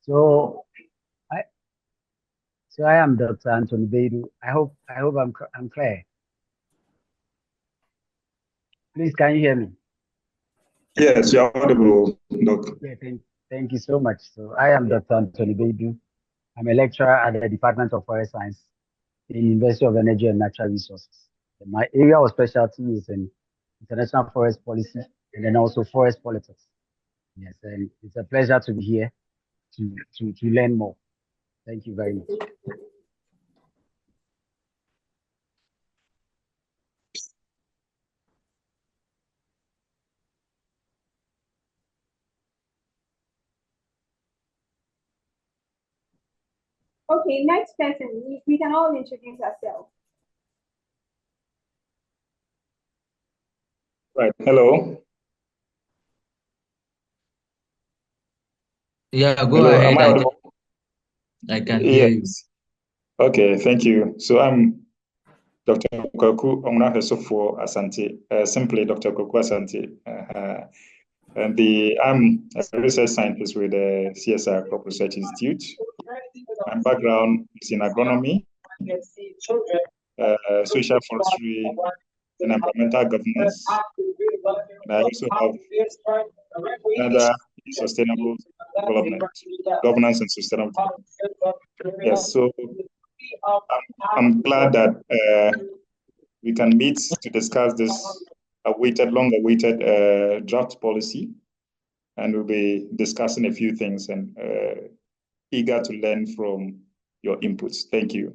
So I I am Dr. Anthony Bedu. I hope I'm clear. Please, can you hear me? Yes, you're audible, Doc. Yeah, thank you so much. So I am Dr. Anthony Bedu. I'm a lecturer at the Department of Forest Science in University of Energy and Natural Resources. And my area of specialty is in international forest policy and then also forest politics. Yes, and it's a pleasure to be here to learn more. Thank you very much. Okay, next person. We can all introduce ourselves. Right. Hello. Yeah, go Hello. ahead. Am I audible? I can hear you. Yes. Okay. Thank you. So I'm Dr. Kwaku Omnahesofo Asante, simply Dr. Kwaku Asante. And I'm a research scientist with the CSR Crop Research Institute. My background is in agronomy, social forestry, and environmental governance. And I also have another sustainable development, governance and sustainable development. Yes, so I'm glad that we can meet to discuss this long-awaited draft policy, and we'll be discussing a few things and eager to learn from your inputs. Thank you.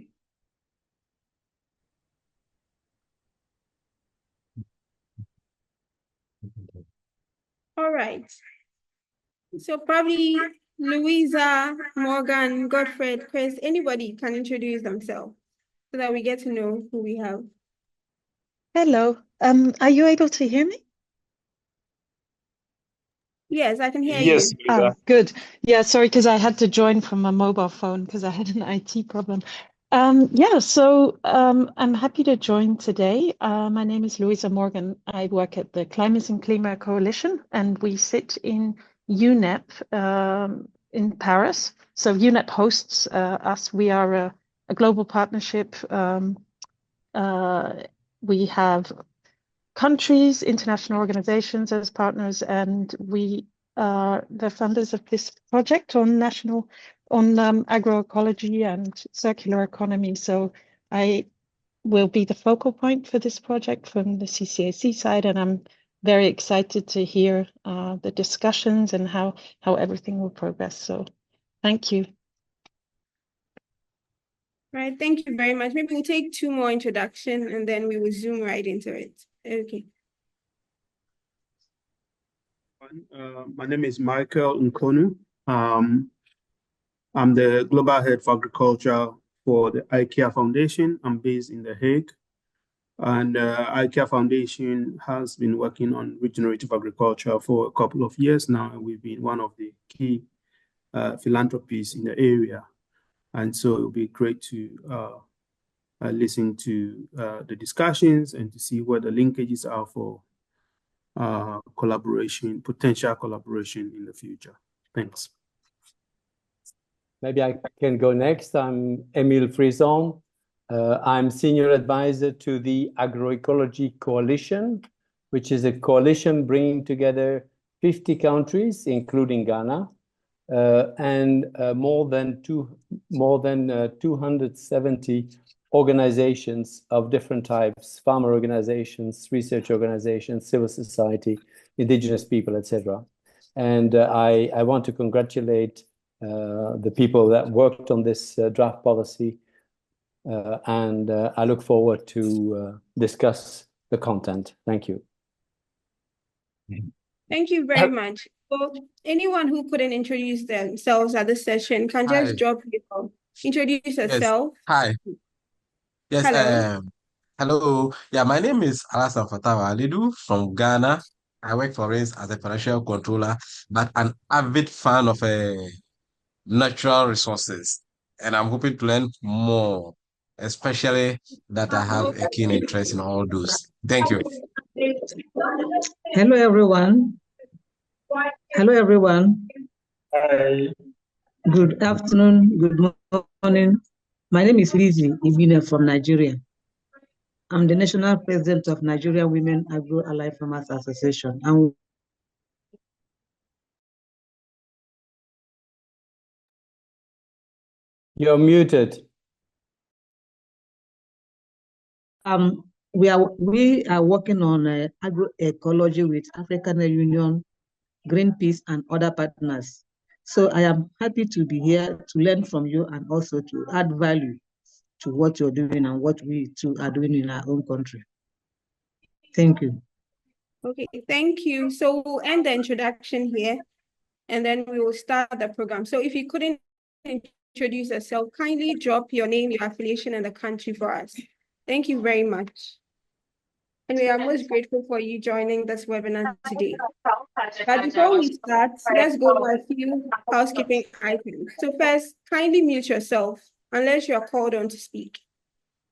All right. So probably Louisa, Morgan, Godfred, Chris, anybody can introduce themselves so that we get to know who we have. Hello. Are you able to hear me? Yes, I can hear Yes, you. Lisa. Good. Yeah, sorry, because I had to join from a mobile phone because I had an IT problem. I'm happy to join today. My name is Louisa Morgan. I work at the Climate and Clima Coalition, and we sit in UNEP in Paris. So UNEP hosts us. We are a global partnership. We have countries, international organizations as partners, and we are the funders of this project on agroecology and circular economy. So I will be the focal point for this project from the CCAC side, and I'm very excited to hear the discussions and how everything will progress. So thank you. Right, thank you very much. Maybe we'll take two more introductions and then we will zoom right into it. Okay. My name is Michael Nkonu. I'm the Global Head for Agriculture for the IKEA Foundation. I'm based in The Hague. And IKEA Foundation has been working on regenerative agriculture for a couple of years now. And we've been one of the key philanthropies in the area. And so it'll be great to listen to the discussions and to see what the linkages are for potential collaboration in the future. Thanks. Maybe I can go next. I'm Emile Frison. I'm Senior Advisor to the Agroecology Coalition, which is a coalition bringing together 50 countries, including Ghana, and more than 270 organizations of different types: farmer organizations, research organizations, civil society, indigenous people, etc. And I want to congratulate the people that worked on this draft policy, and I look forward to discuss the content. Thank you. Thank you very much. So anyone who couldn't introduce themselves at this session can just drop your introduce yourself. Yes. Hi. Yes. Hello. Hello. Yeah, my name is Alassane Fatawa Alidu from Ghana. I work for RINS as a financial controller, but an avid fan of natural resources. And I'm hoping to learn more, especially that I have a keen interest in all those. Thank you. Hello, everyone. Hello, everyone. Hi. Good afternoon, good morning. My name is Lizzie Ibine from Nigeria. I'm the national president of Nigeria Women Agro-Allied Farmers Association. And You're muted. we are working on agroecology with African Union, Greenpeace, and other partners. So I am happy to be here to learn from you and also to add value to what you're doing and what we too are doing in our own country. Thank you. Okay, thank you. So we'll end the introduction here, and then we will start the program. So if you couldn't introduce yourself, kindly drop your name, your affiliation, and the country for us. Thank you very much. And we are most grateful for you joining this webinar today. But before we start, let's go over a few housekeeping items. So first, kindly mute yourself unless you are called on to speak.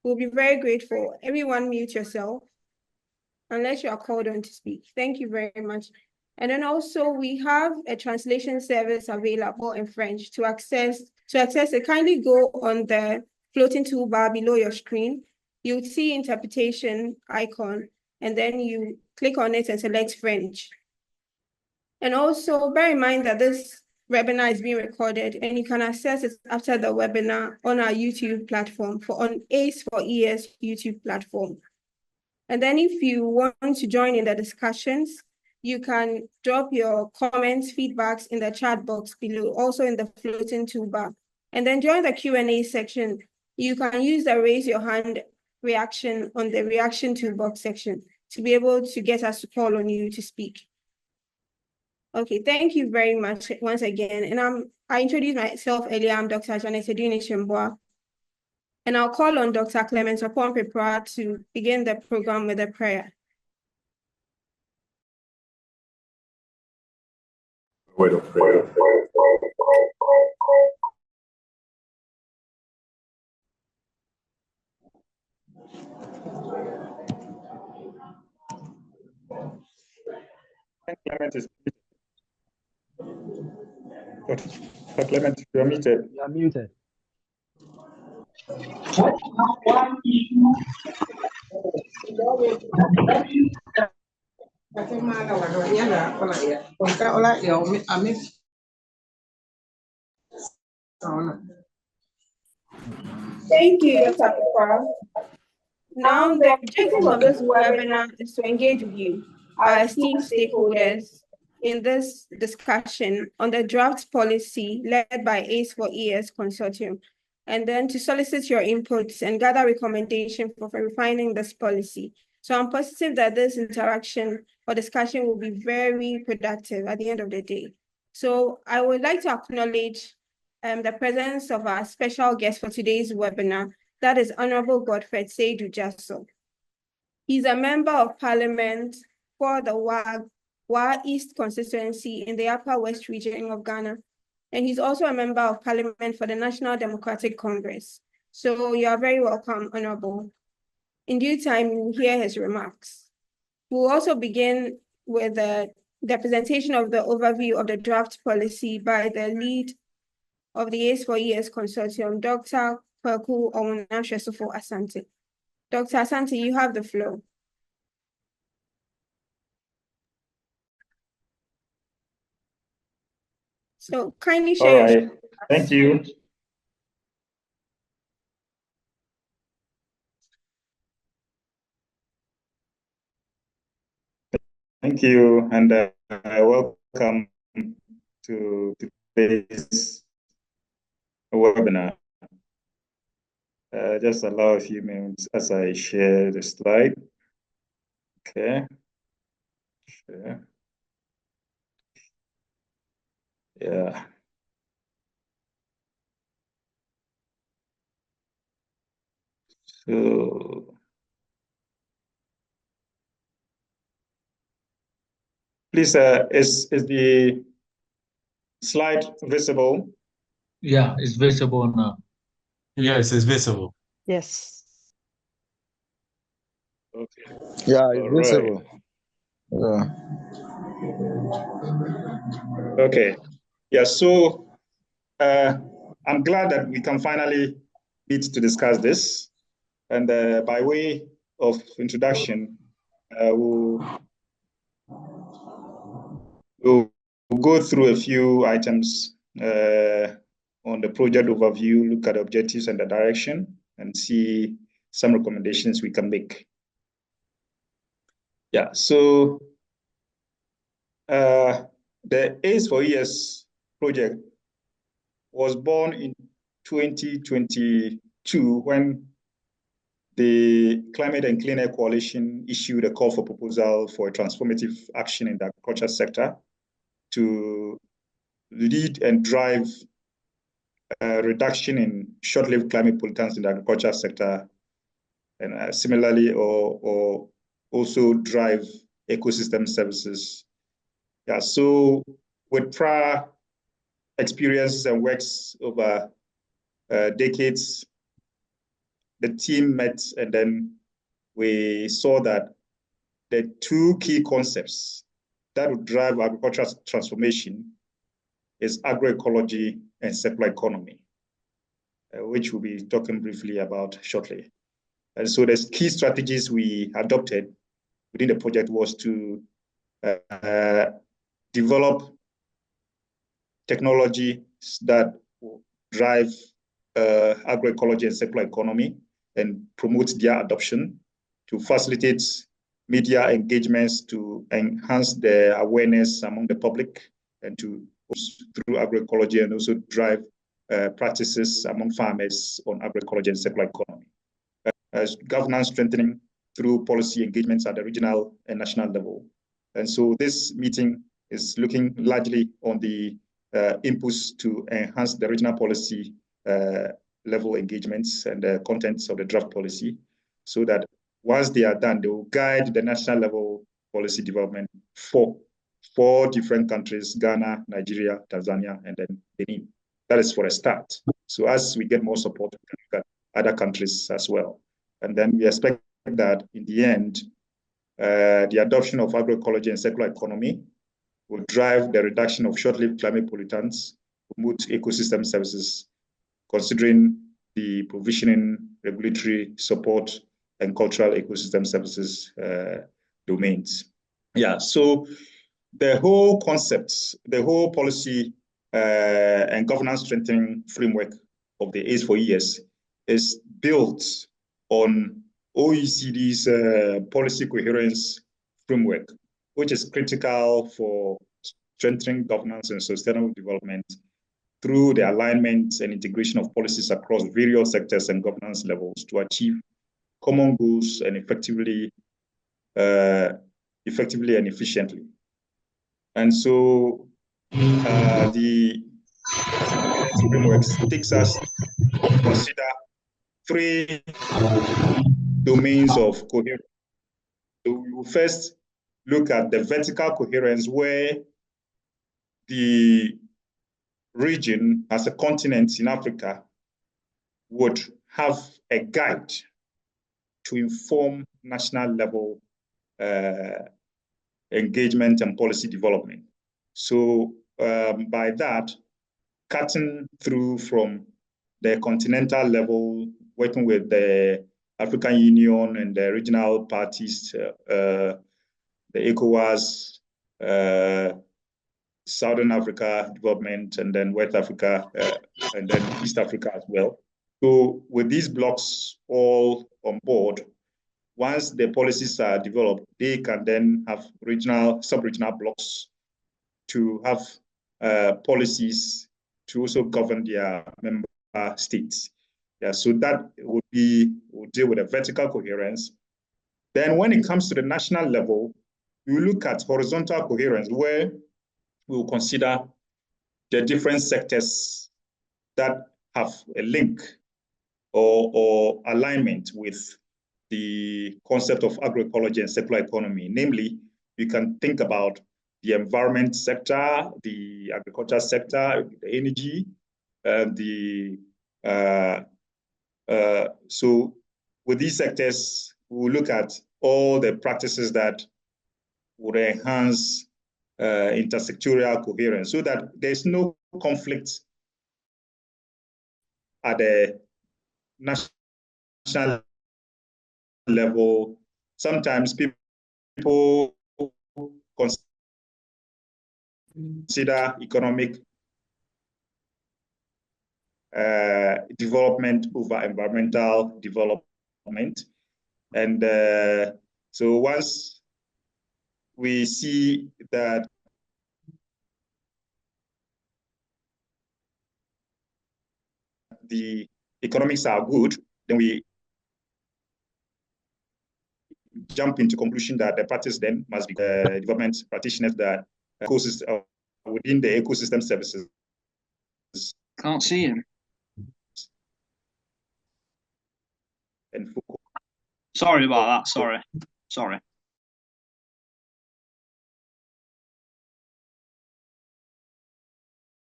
We'll be very grateful. Everyone mute yourself unless you are called on to speak. Thank you very much. And then also we have a translation service available in French. To access it, kindly go on the floating toolbar below your screen. You'll see interpretation icon, and then you click on it and select French. And also bear in mind that this webinar is being recorded and you can access it after the webinar on our YouTube platform on ACE4ES YouTube platform. And then if you want to join in the discussions, you can drop your comments, feedbacks in the chat box below, also in the floating toolbar. And then during the Q&A section, you can use the raise your hand reaction on the reaction toolbox section to be able to get us to call on you to speak. Okay, thank you very much once again. And I introduced myself earlier. I'm Dr. Janet Edwini Shimboa. And I'll call on Dr. Clement Opon-Prepra to begin the program with a prayer. Word of prayer. Clement is Dr. Clement, you are muted. You are muted. Thank you, Dr. Prepra. Now, the objective of this webinar is to engage with you, our esteemed stakeholders, in this discussion on the draft policy led by ACE4ES Consortium, and then to solicit your inputs and gather recommendations for refining this policy. So I'm positive that this interaction or discussion will be very productive at the end of the day. So I would like to acknowledge the presence of our special guest for today's webinar, that is Honorable Godfred Seidu Jasso. He's a member of parliament for the Wa East constituency in the Upper West region of Ghana. And he's also a member of parliament for the National Democratic Congress. So you are very welcome, Honorable. In due time, you will hear his remarks. We'll also begin with the presentation of the overview of the draft policy by the lead of the ACE4ES Consortium, Dr. Kwaku Onwunahwesufo Asante. Dr. Asante, you have the floor. So kindly share. All right, thank you. Thank you, and welcome to today's webinar. Just allow a few minutes as I share the slide. Okay. Sure. Yeah. So please, is the slide visible? Yeah, it's visible now. Yes, it's visible. Yes. Okay. Yeah, it's All visible. Right. Okay. Yeah, so I'm glad that we can finally meet to discuss this. And by way of introduction, we'll go through a few items on the project overview, look at the objectives and the direction, and see some recommendations we can make. Yeah, so the ACE4ES project was born in 2022 when the Climate and Clean Air Coalition issued a call for proposal for a transformative action in the agriculture sector to lead and drive a reduction in short-lived climate pollutants in the agriculture sector, and similarly, or also drive ecosystem services. Yeah, so with prior experiences and works over decades, the team met, and then we saw that the two key concepts that would drive agricultural transformation is agroecology and circular economy, which we'll be talking briefly about shortly. And so the key strategies we adopted within the project was to develop technologies that will drive agroecology and circular economy and promote their adoption, to facilitate media engagements to enhance the awareness among the public, and to through agroecology, and also drive practices among farmers on agroecology and circular economy. Governance strengthening through policy engagements at the regional and national level. And so this meeting is looking largely on the inputs to enhance the regional policy level engagements and the contents of the draft policy, so that once they are done, they will guide the national level policy development for 4 different countries: Ghana, Nigeria, Tanzania, and then Benin. That is for a start. So as we get more support, we can look at other countries as well. And then we expect that in the end, the adoption of agroecology and circular economy will drive the reduction of short-lived climate pollutants, promote ecosystem services, considering the provisioning, regulatory support, and cultural ecosystem services domains. Yeah, so the whole concept, the whole policy and governance strengthening framework of the ACE4ES is built on OECD's policy coherence framework, which is critical for strengthening governance and sustainable development through the alignment and integration of policies across various sectors and governance levels to achieve common goals and effectively and efficiently. And so the framework takes us to consider 3 domains of coherence. So we will first look at the vertical coherence, where the region as a continent in Africa would have a guide to inform national level engagement and policy development. So by that, cutting through from the continental level, working with the African Union and the regional parties, the ECOWAS, Southern Africa development, and then West Africa, and then East Africa as well. So with these blocks all on board, once the policies are developed, they can then have regional, sub-regional blocks to have policies to also govern their member states. Yeah, so that would deal with a vertical coherence. Then when it comes to the national level, we look at horizontal coherence, where we will consider the different sectors that have a link or alignment with the concept of agroecology and circular economy. Namely, you can think about the environment sector, the agriculture sector, the energy, so with these sectors, we will look at all the practices that would enhance intersectorial coherence, so that there's no conflict at the national level, sometimes people consider economic development over environmental development. And so once we see that the economics are good, then we jump into conclusion that the practice then must be development practitioners that within the ecosystem services. Can't see him. And focus. Sorry about that. Sorry.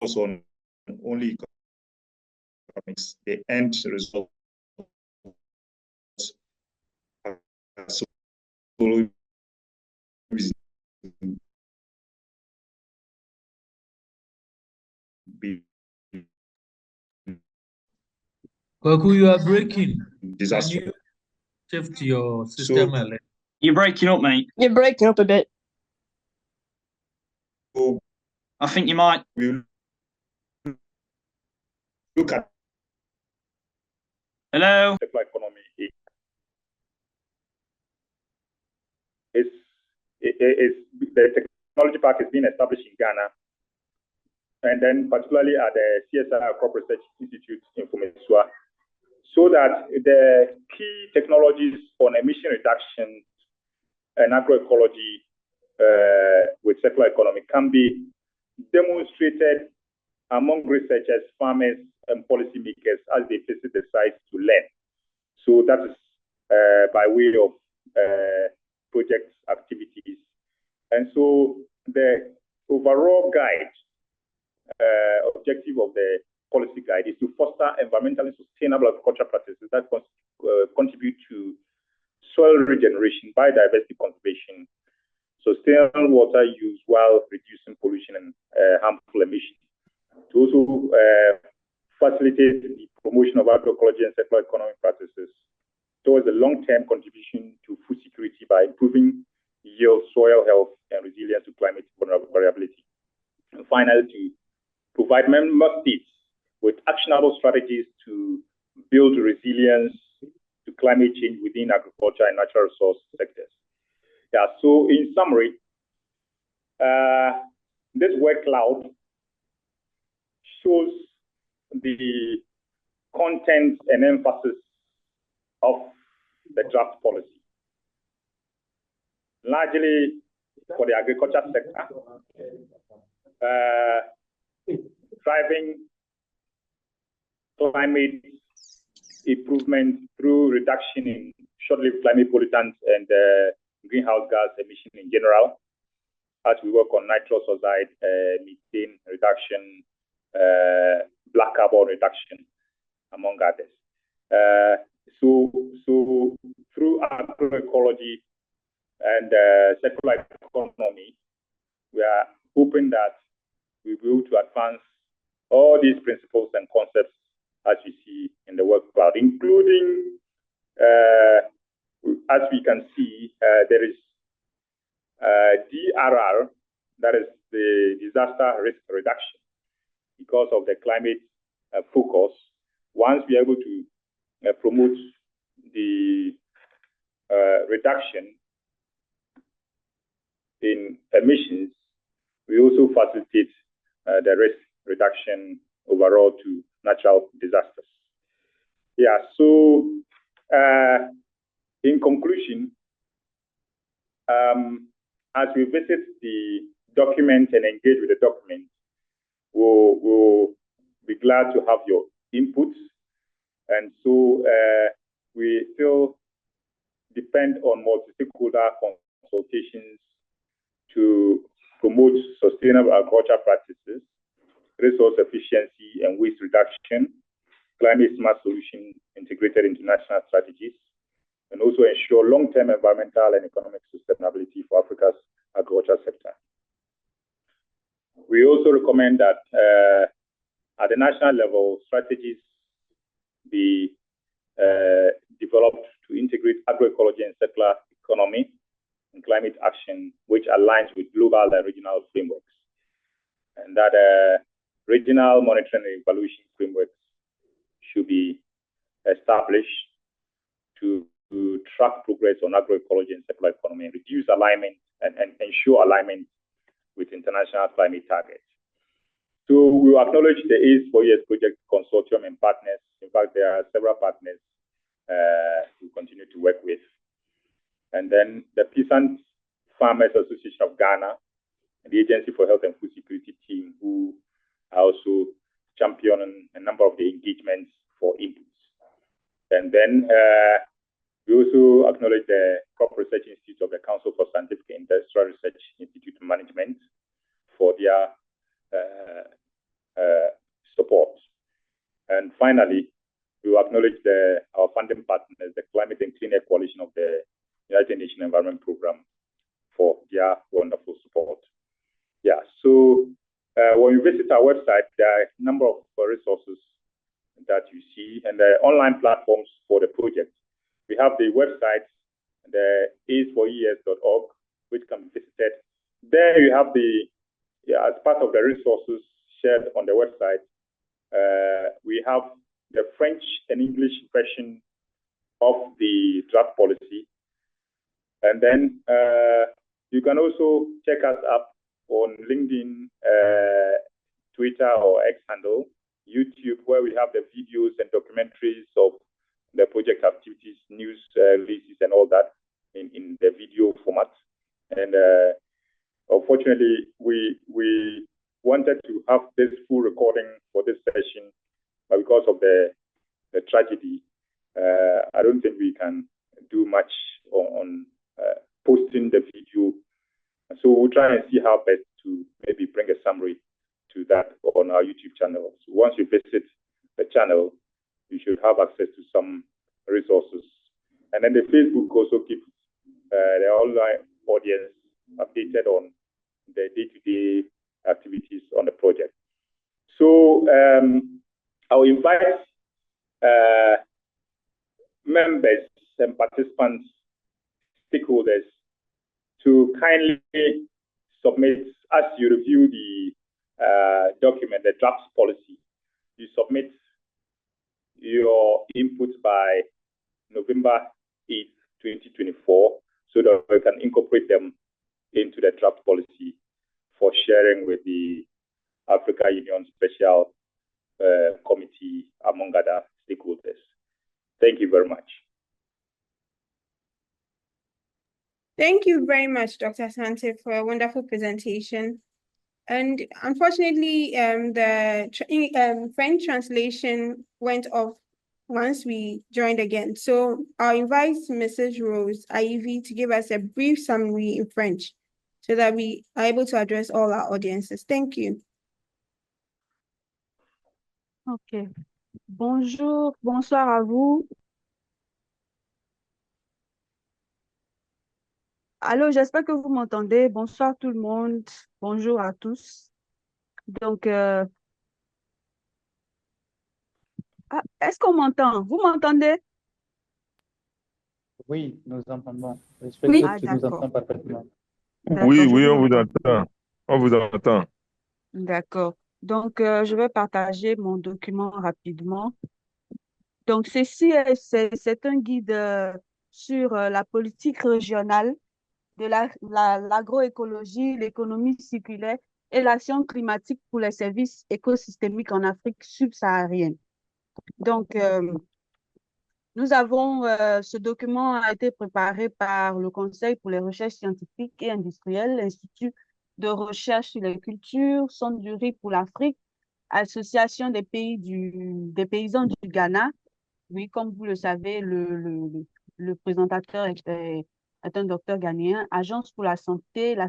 Also on only economics, the end result Kwaku, you are breaking. disaster. Can you shift your system a little? You're breaking up, mate. You're breaking up a bit. So I think you might. we look at Hello. circular economy. The technology park is being established in Ghana, and then particularly at the CSI Crop Research Institute in Fumisua, so that the key technologies on emission reduction and agroecology with circular economy can be demonstrated among researchers, farmers, and policymakers as they visit the sites to learn. So that is by way of project activities. And so the overall guide, objective of the policy guide is to foster environmentally sustainable agricultural practices that contribute to soil regeneration, biodiversity conservation, sustainable water use while reducing pollution and harmful emissions. To also facilitate the promotion of agroecology and circular economic practices towards a long-term contribution to food security by improving yield, soil health, and resilience to climate variability. And finally, to provide member states with actionable strategies to build resilience to climate change within agriculture and natural resource sectors. Yeah, so in summary, this word cloud shows the content and emphasis of the draft policy, largely for the agriculture sector, driving climate improvement through reduction in short-lived climate pollutants and greenhouse gas emission in general, as we work on nitrous oxide, methane reduction, black carbon reduction, among others. So through agroecology and circular economy, we are hoping that we'll be able to advance all these principles and concepts as you see in the work cloud, including, as we can see, there is DRR, that is the disaster risk reduction, because of the climate focus. Once we are able to promote the reduction in emissions, we also facilitate the risk reduction overall to natural disasters. Yeah, so in conclusion, as we visit the document and engage with the document, we'll be glad to have your inputs. And so we still depend on multi-stakeholder consultations to promote sustainable agricultural practices, resource efficiency and waste reduction, climate smart solutions integrated into national strategies, and also ensure long-term environmental and economic sustainability for Africa's agricultural sector. We also recommend that at the national level, strategies be developed to integrate agroecology and circular economy and climate action, which aligns with global and regional frameworks. And that regional monitoring and evaluation frameworks should be established to track progress on agroecology and circular economy and reduce alignment and ensure alignment with international climate targets. So we will acknowledge the ACE4ES project consortium and partners. In fact, there are several partners we continue to work with. And then the Peasant Farmers Association of Ghana and the Agency for Health and Food Security team, who are also championing a number of the engagements for inputs. And then we also acknowledge the Crop Research Institute of the Council for Scientific and Industrial Research Institute Management for their support. And finally, we will acknowledge our funding partners, the Climate and Clean Air Coalition of the United Nations Environment Programme, for their wonderful support. Yeah, so when you visit our website, there are a number of resources that you see and the online platforms for the project. We have the website, the ACE4ES.org, which can be visited. There you have as part of the resources shared on the website, we have the French and English version of the draft policy. And then you can also check us up on LinkedIn, Twitter or X handle, YouTube, where we have the videos and documentaries of the project activities, news releases and all that in the video format. And unfortunately, we wanted to have this full recording for this session, but because of the tragedy, I don't think we can do much on posting the video. So we'll try and see how best to maybe bring a summary to that on our YouTube channel. So once you visit the channel, you should have access to some resources. And then the Facebook also keeps the online audience updated on the day-to-day activities on the project. So I'll invite members and participants, stakeholders, to kindly submit, as you review the document, the draft policy, you submit your inputs by November 8th, 2024, so that we can incorporate them into the draft policy for sharing with the Africa Union Special Committee, among other stakeholders. Thank you very much. Thank you very much, Dr. Asante, for a wonderful presentation. And unfortunately, the French translation went off once we joined again. So I'll invite Mrs. Rose Ivy to give us a brief summary in French so that we are able to address all our audiences. Thank you. Ok. Bonjour, bonsoir à vous. Allô, j'espère que vous m'entendez. Bonsoir tout le monde. Bonjour à tous. Donc, est-ce qu'on m'entend? Vous m'entendez? Oui, nous entendons. Oui. Tu nous entends parfaitement. Oui, on vous entend. On vous entend. D'accord. Donc, je vais partager mon document rapidement. Donc, c'est un guide sur la politique régionale de l'agroécologie, l'économie circulaire et l'action climatique pour les services écosystémiques en Afrique subsaharienne. Donc, ce document a été préparé par le Conseil pour les recherches scientifiques et industrielles, l'Institut de recherche sur les cultures, Centre du riz pour l'Afrique, Association des paysans du Ghana. Oui, comme vous le savez, le présentateur est un docteur ghanéen, Agence pour la santé, la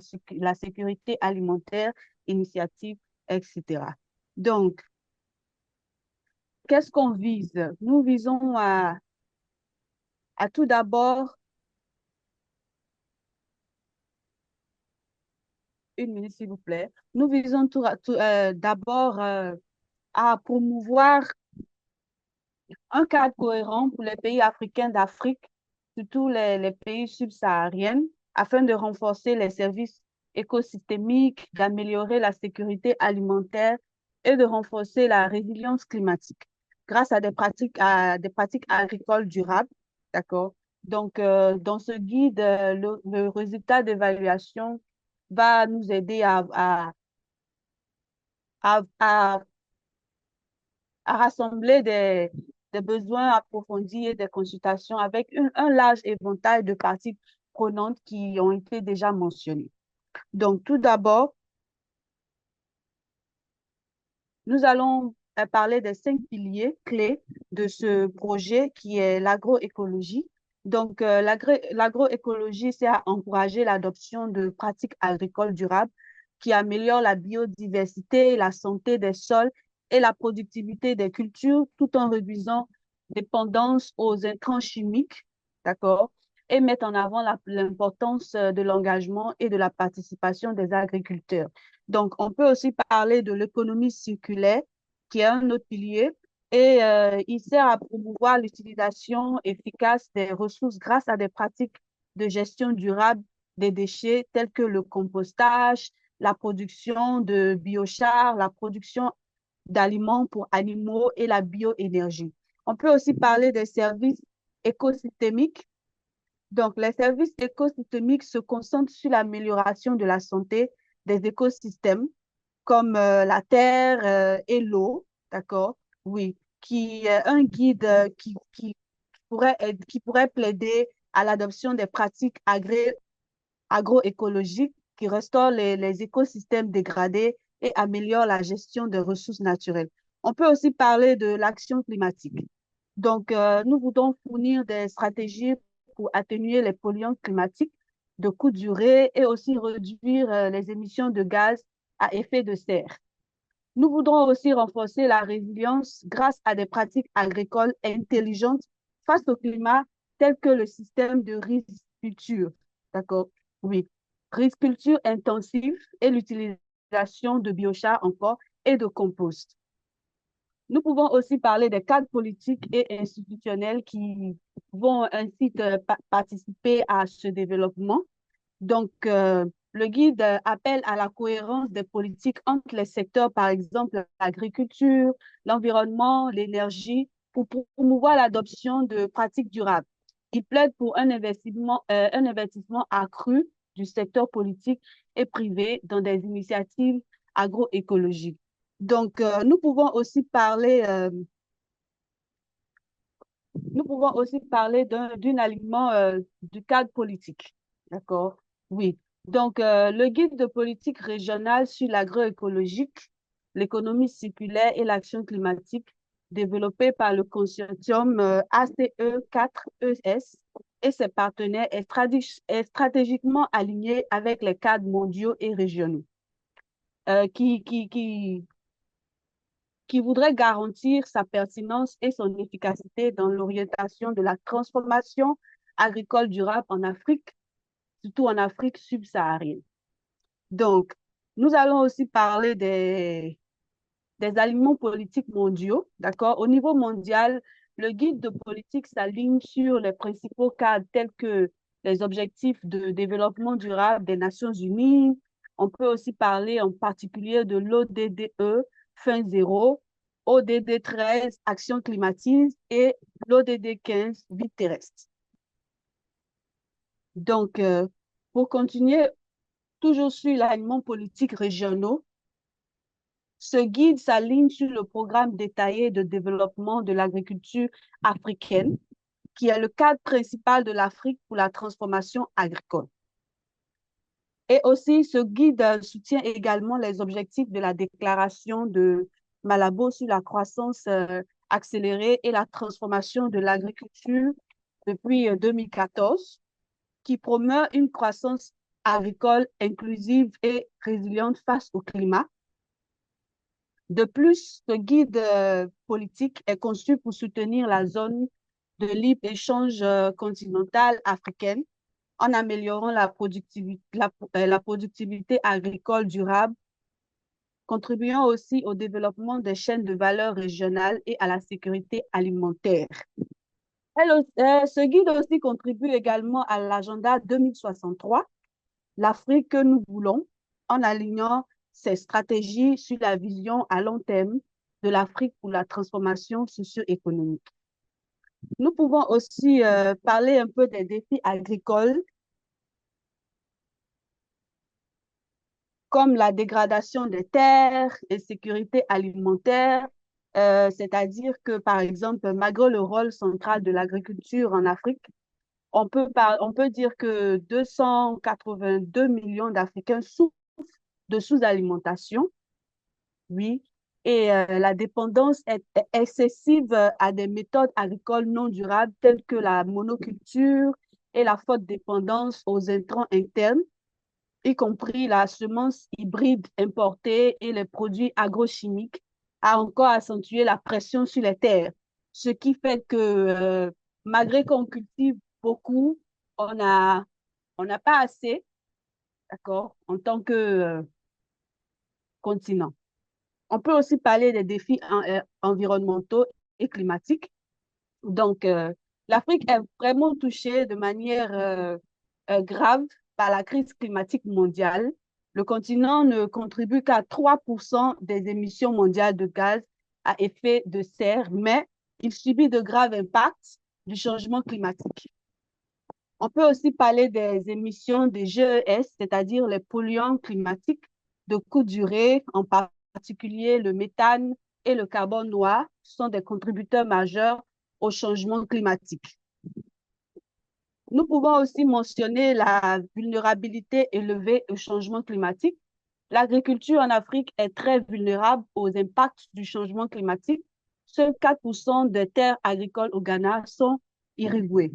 sécurité alimentaire, initiative, etc. Donc, qu'est-ce qu'on vise? Nous visons à tout d'abord, une minute s'il vous plaît, nous visons d'abord à promouvoir un cadre cohérent pour les pays africains d'Afrique, surtout les pays subsahariens, afin de renforcer les services écosystémiques, d'améliorer la sécurité alimentaire et de renforcer la résilience climatique grâce à des pratiques agricoles durables. D'accord? Donc, dans ce guide, le résultat d'évaluation va nous aider à rassembler des besoins approfondis et des consultations avec un large éventail de parties prenantes qui ont été déjà mentionnées. Donc, tout d'abord, nous allons parler des 5 piliers clés de ce projet qui est l'agroécologie. Donc, l'agroécologie, c'est à encourager l'adoption de pratiques agricoles durables qui améliorent la biodiversité, la santé des sols et la productivité des cultures tout en réduisant dépendance aux intrants chimiques, d'accord, et mettent en avant l'importance de l'engagement et de la participation des agriculteurs. Donc, on peut aussi parler de l'économie circulaire, qui est un autre pilier, et il sert à promouvoir l'utilisation efficace des ressources grâce à des pratiques de gestion durable des déchets tels que le compostage, la production de biochar, la production d'aliments pour animaux et la bioénergie. On peut aussi parler des services écosystémiques. Donc, les services écosystémiques se concentrent sur l'amélioration de la santé des écosystèmes comme la terre et l'eau, d'accord? Oui, qui est un guide qui pourrait plaider à l'adoption des pratiques agroécologiques qui restaurent les écosystèmes dégradés et améliorent la gestion des ressources naturelles. On peut aussi parler de l'action climatique. Donc, nous voudrons fournir des stratégies pour atténuer les polluants climatiques de courte durée et aussi réduire les émissions de gaz à effet de serre. Nous voudrons aussi renforcer la résilience grâce à des pratiques agricoles intelligentes face au climat, telles que le système de riziculture. D'accord? Oui. Riziculture intensive et l'utilisation de biochar encore et de compost. Nous pouvons aussi parler des cadres politiques et institutionnels qui vont ainsi participer à ce développement. Donc, le guide appelle à la cohérence des politiques entre les secteurs, par exemple l'agriculture, l'environnement, l'énergie, pour promouvoir l'adoption de pratiques durables. Il plaide pour un investissement accru du secteur politique et privé dans des initiatives agroécologiques. Donc, nous pouvons aussi parler d'un alignement du cadre politique. D'accord? Oui. Donc, le guide de politique régionale sur l'agroécologique, l'économie circulaire et l'action climatique, développé par le consortium ACE4ES et ses partenaires, est stratégiquement aligné avec les cadres mondiaux et régionaux qui voudrait garantir sa pertinence et son efficacité dans l'orientation de la transformation agricole durable en Afrique, surtout en Afrique subsaharienne. Donc, nous allons aussi parler des alignements politiques mondiaux, d'accord? Au niveau mondial, le guide de politique s'aligne sur les principaux cadres tels que les objectifs de développement durable des Nations Unies. On peut aussi parler en particulier de l'ODDE, fin zéro, ODD 13, action climatique, et l'ODD 15, vie terrestre. Donc, pour continuer, toujours sur l'alignement politique régionaux, ce guide s'aligne sur le programme détaillé de développement de l'agriculture africaine, qui est le cadre principal de l'Afrique pour la transformation agricole. Et aussi, ce guide soutient également les objectifs de la déclaration de Malabo sur la croissance accélérée et la transformation de l'agriculture depuis 2014, qui promeut une croissance agricole inclusive et résiliente face au climat. De plus, ce guide politique est conçu pour soutenir la zone de libre-échange continentale africaine en améliorant la productivité agricole durable contribuant aussi au développement des chaînes de valeur régionales et à la sécurité alimentaire. Ce guide aussi contribue également à l'agenda 2063, l'Afrique que nous voulons, en alignant ses stratégies sur la vision à long terme de l'Afrique pour la transformation socio-économique. Nous pouvons aussi parler un peu des défis agricoles, comme la dégradation des terres, l'insécurité alimentaire, c'est-à-dire que, par exemple, malgré le rôle central de l'agriculture en Afrique, on peut dire que 282 millions d'Africains souffrent de sous-alimentation, oui, et la dépendance est excessive à des méthodes agricoles non durables telles que la monoculture et la forte dépendance aux intrants internes, y compris la semence hybride importée et les produits agrochimiques, a encore accentué la pression sur les terres. Ce qui fait que malgré qu'on cultive beaucoup, on n'a pas assez, d'accord, en tant que continent. On peut aussi parler des défis environnementaux et climatiques. Donc, l'Afrique est vraiment touchée de manière grave par la crise climatique mondiale. Le continent ne contribue qu'à 3% des émissions mondiales de gaz à effet de serre, mais il subit de graves impacts du changement climatique. On peut aussi parler des émissions des GES, c'est-à-dire les polluants climatiques de courte durée, en particulier le méthane et le carbone noir, sont des contributeurs majeurs au changement climatique. Nous pouvons aussi mentionner la vulnérabilité élevée au changement climatique. L'agriculture en Afrique est très vulnérable aux impacts du changement climatique. Seuls 4% des terres agricoles au Ghana sont irriguées.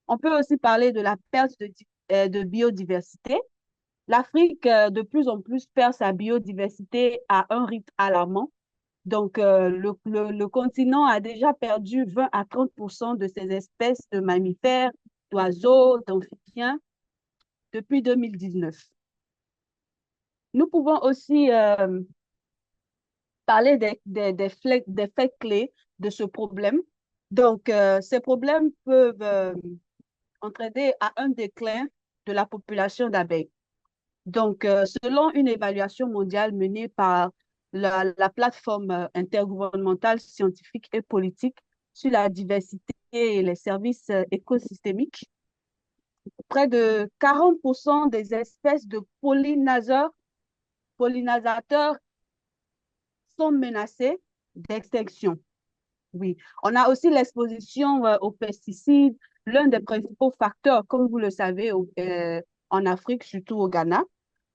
On peut aussi parler de la perte de biodiversité. L'Afrique, de plus en plus, perd sa biodiversité à un rythme alarmant. Donc, le continent a déjà perdu 20 à 30% de ses espèces de mammifères, d'oiseaux, d'amphibiens depuis 2019. Nous pouvons aussi parler des faits clés de ce problème. Donc, ces problèmes peuvent entraîner à un déclin de la population d'abeilles. Donc, selon une évaluation mondiale menée par la plateforme intergouvernementale scientifique et politique sur la diversité et les services écosystémiques, près de 40% des espèces de pollinisateurs sont menacées d'extinction. Oui, on a aussi l'exposition aux pesticides, l'un des principaux facteurs, comme vous le savez, en Afrique, surtout au Ghana.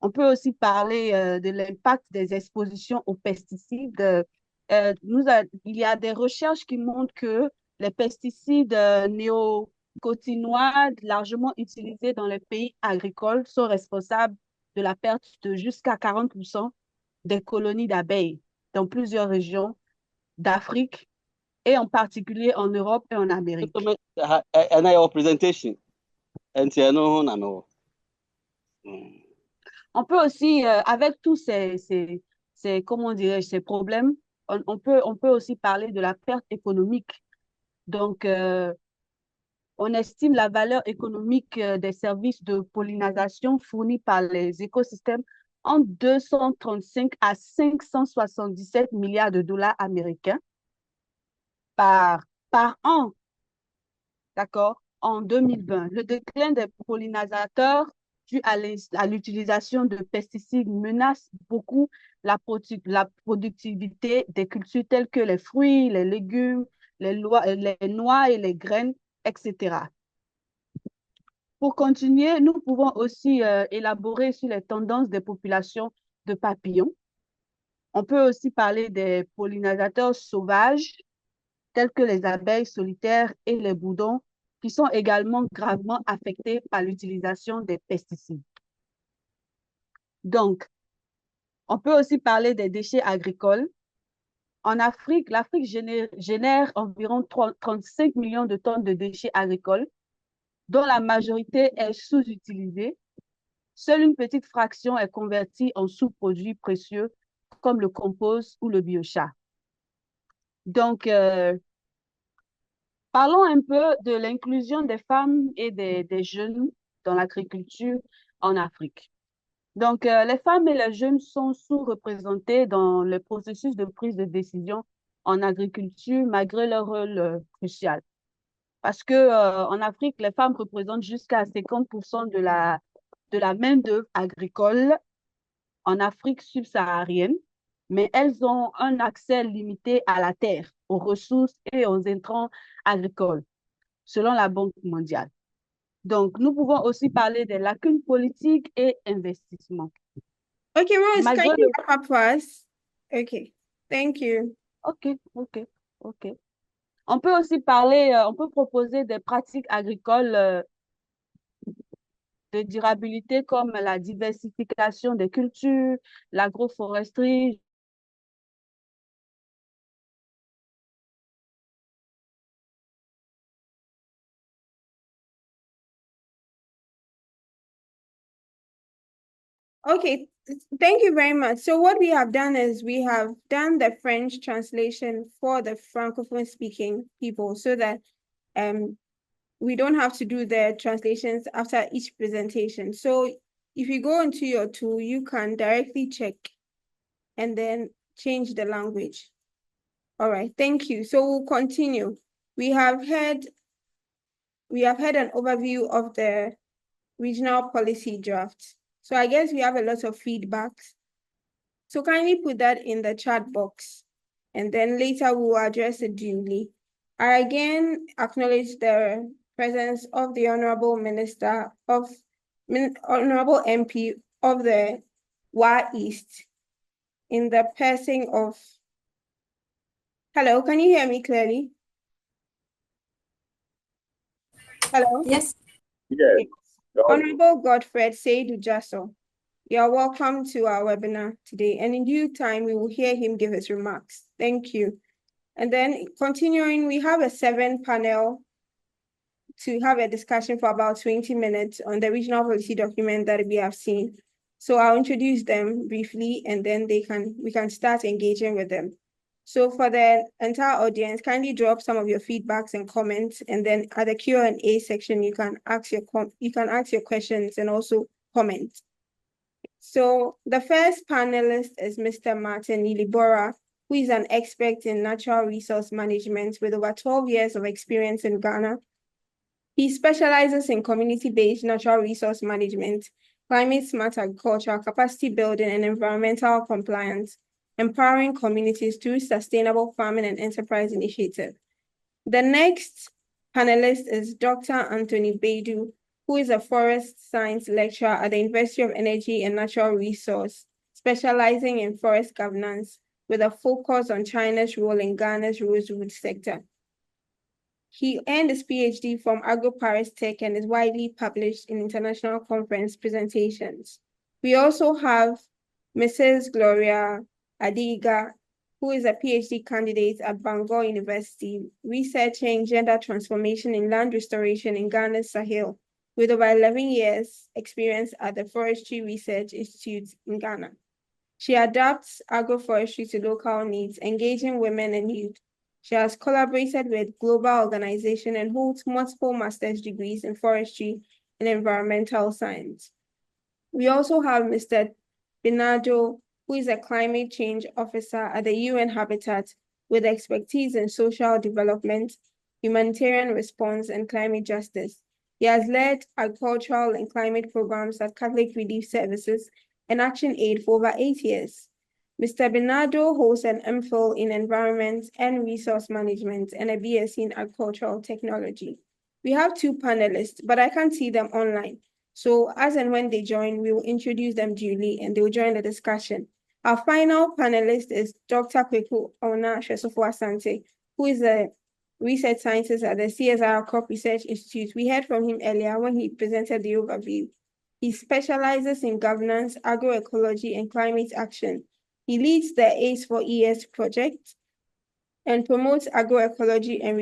On peut aussi parler de l'impact des expositions aux pesticides. Il y a des recherches qui montrent que les pesticides néonicotinoïdes largement utilisés dans les pays agricoles sont responsables de la perte de jusqu'à 40% des colonies d'abeilles dans plusieurs régions d'Afrique et en particulier en Europe et en Amérique. On peut aussi, avec tous comment dirais-je, ces problèmes, on peut aussi parler de la perte économique. Donc, on estime la valeur économique des services de pollinisation fournis par les écosystèmes en 235 à 577 milliards de dollars américains par an, d'accord, en 2020. Le déclin des pollinisateurs dû à l'utilisation de pesticides menace beaucoup la productivité des cultures telles que les fruits, les légumes, les noix et les graines, etc. Pour continuer, nous pouvons aussi élaborer sur les tendances des populations de papillons. On peut aussi parler des pollinisateurs sauvages, tels que les abeilles solitaires et les bourdons, qui sont également gravement affectés par l'utilisation des pesticides. Donc, on peut aussi parler des déchets agricoles. En Afrique, l'Afrique génère environ 35 millions de tonnes de déchets agricoles, dont la majorité est sous-utilisée. Seule une petite fraction est convertie en sous-produits précieux comme le compost ou le biochar. Donc, parlons un peu de l'inclusion des femmes et des jeunes dans l'agriculture en Afrique. Donc, les femmes et les jeunes sont sous-représentés dans le processus de prise de décision en agriculture malgré leur rôle crucial. Parce que en Afrique, les femmes représentent jusqu'à 50% de la main-d'œuvre agricole en Afrique subsaharienne, mais elles ont un accès limité à la terre, aux ressources et aux intrants agricoles, selon la Banque mondiale. Donc, nous pouvons aussi parler des lacunes politiques et investissements. Okay, Rose, Malgré can you wrap up for us? Okay, thank you. OK. On peut aussi parler, on peut proposer des pratiques agricoles de durabilité comme la diversification des cultures, l'agroforesterie. Okay, thank you very much. So what we have done is we have done the French translation for the Francophone speaking people so that we don't have to do the translations after each presentation. So if you go into your tool, you can directly check and then change the language. All right, thank you. So we'll continue. We have had an overview of the regional policy draft. So I guess we have a lot of feedbacks. So kindly put that in the chat box, and then later we'll address it duly. I again acknowledge the presence of the Honorable Honorable MP of the WA East in the person of, hello, can you hear me clearly? Hello? Yes. Honorable Godfred Seydou Jasso, you are welcome to our webinar today, and in due time, we will hear him give his remarks. Thank you. And then continuing, we have a 7 panel to have a discussion for about 20 minutes on the regional policy document that we have seen. So I'll introduce them briefly, and then we can start engaging with them. So for the entire audience, kindly drop some of your feedbacks and comments, and then at the Q&A section, you can ask your questions and also comment. So the first panelist is Mr. Martin Ilibora, who is an expert in natural resource management with over 12 years of experience in Ghana. He specializes in community-based natural resource management, climate-smart agriculture, capacity building, and environmental compliance, empowering communities through sustainable farming and enterprise initiative. The next panelist is Dr. Anthony Baidu, who is a forest science lecturer at the University of Energy and Natural Resource, specializing in forest governance with a focus on China's role in Ghana's rosewood sector. He earned his PhD from Agro-Paris Tech and is widely published in international conference presentations. We also have Mrs. Gloria Adiga, who is a PhD candidate at Bangor University, researching gender transformation in land restoration in Ghana's Sahel, with over 11 years experience at the Forestry Research Institute in Ghana. She adapts agroforestry to local needs, engaging women and youth. She has collaborated with global organizations and holds multiple master's degrees in forestry and environmental science. We also have Mr. Bernardo, who is a climate change officer at the UN Habitat with expertise in social development, humanitarian response, and climate justice. He has led agricultural and climate programs at Catholic Relief Services and Action Aid for over 8 years. Mr. Bernardo holds an MPhil in Environment and Resource Management and a BSc in Agricultural Technology. We have 2 panelists, but I can't see them online. So as and when they join, we will introduce them duly and they will join the discussion. Our final panelist is Dr. Kweku Ona Shesofo Asante, who is a research scientist at the CSIR Crop Research Institute. We heard from him earlier when he presented the overview. He specializes in governance, agroecology, and climate action. He leads the ACE4ES project and promotes agroecology and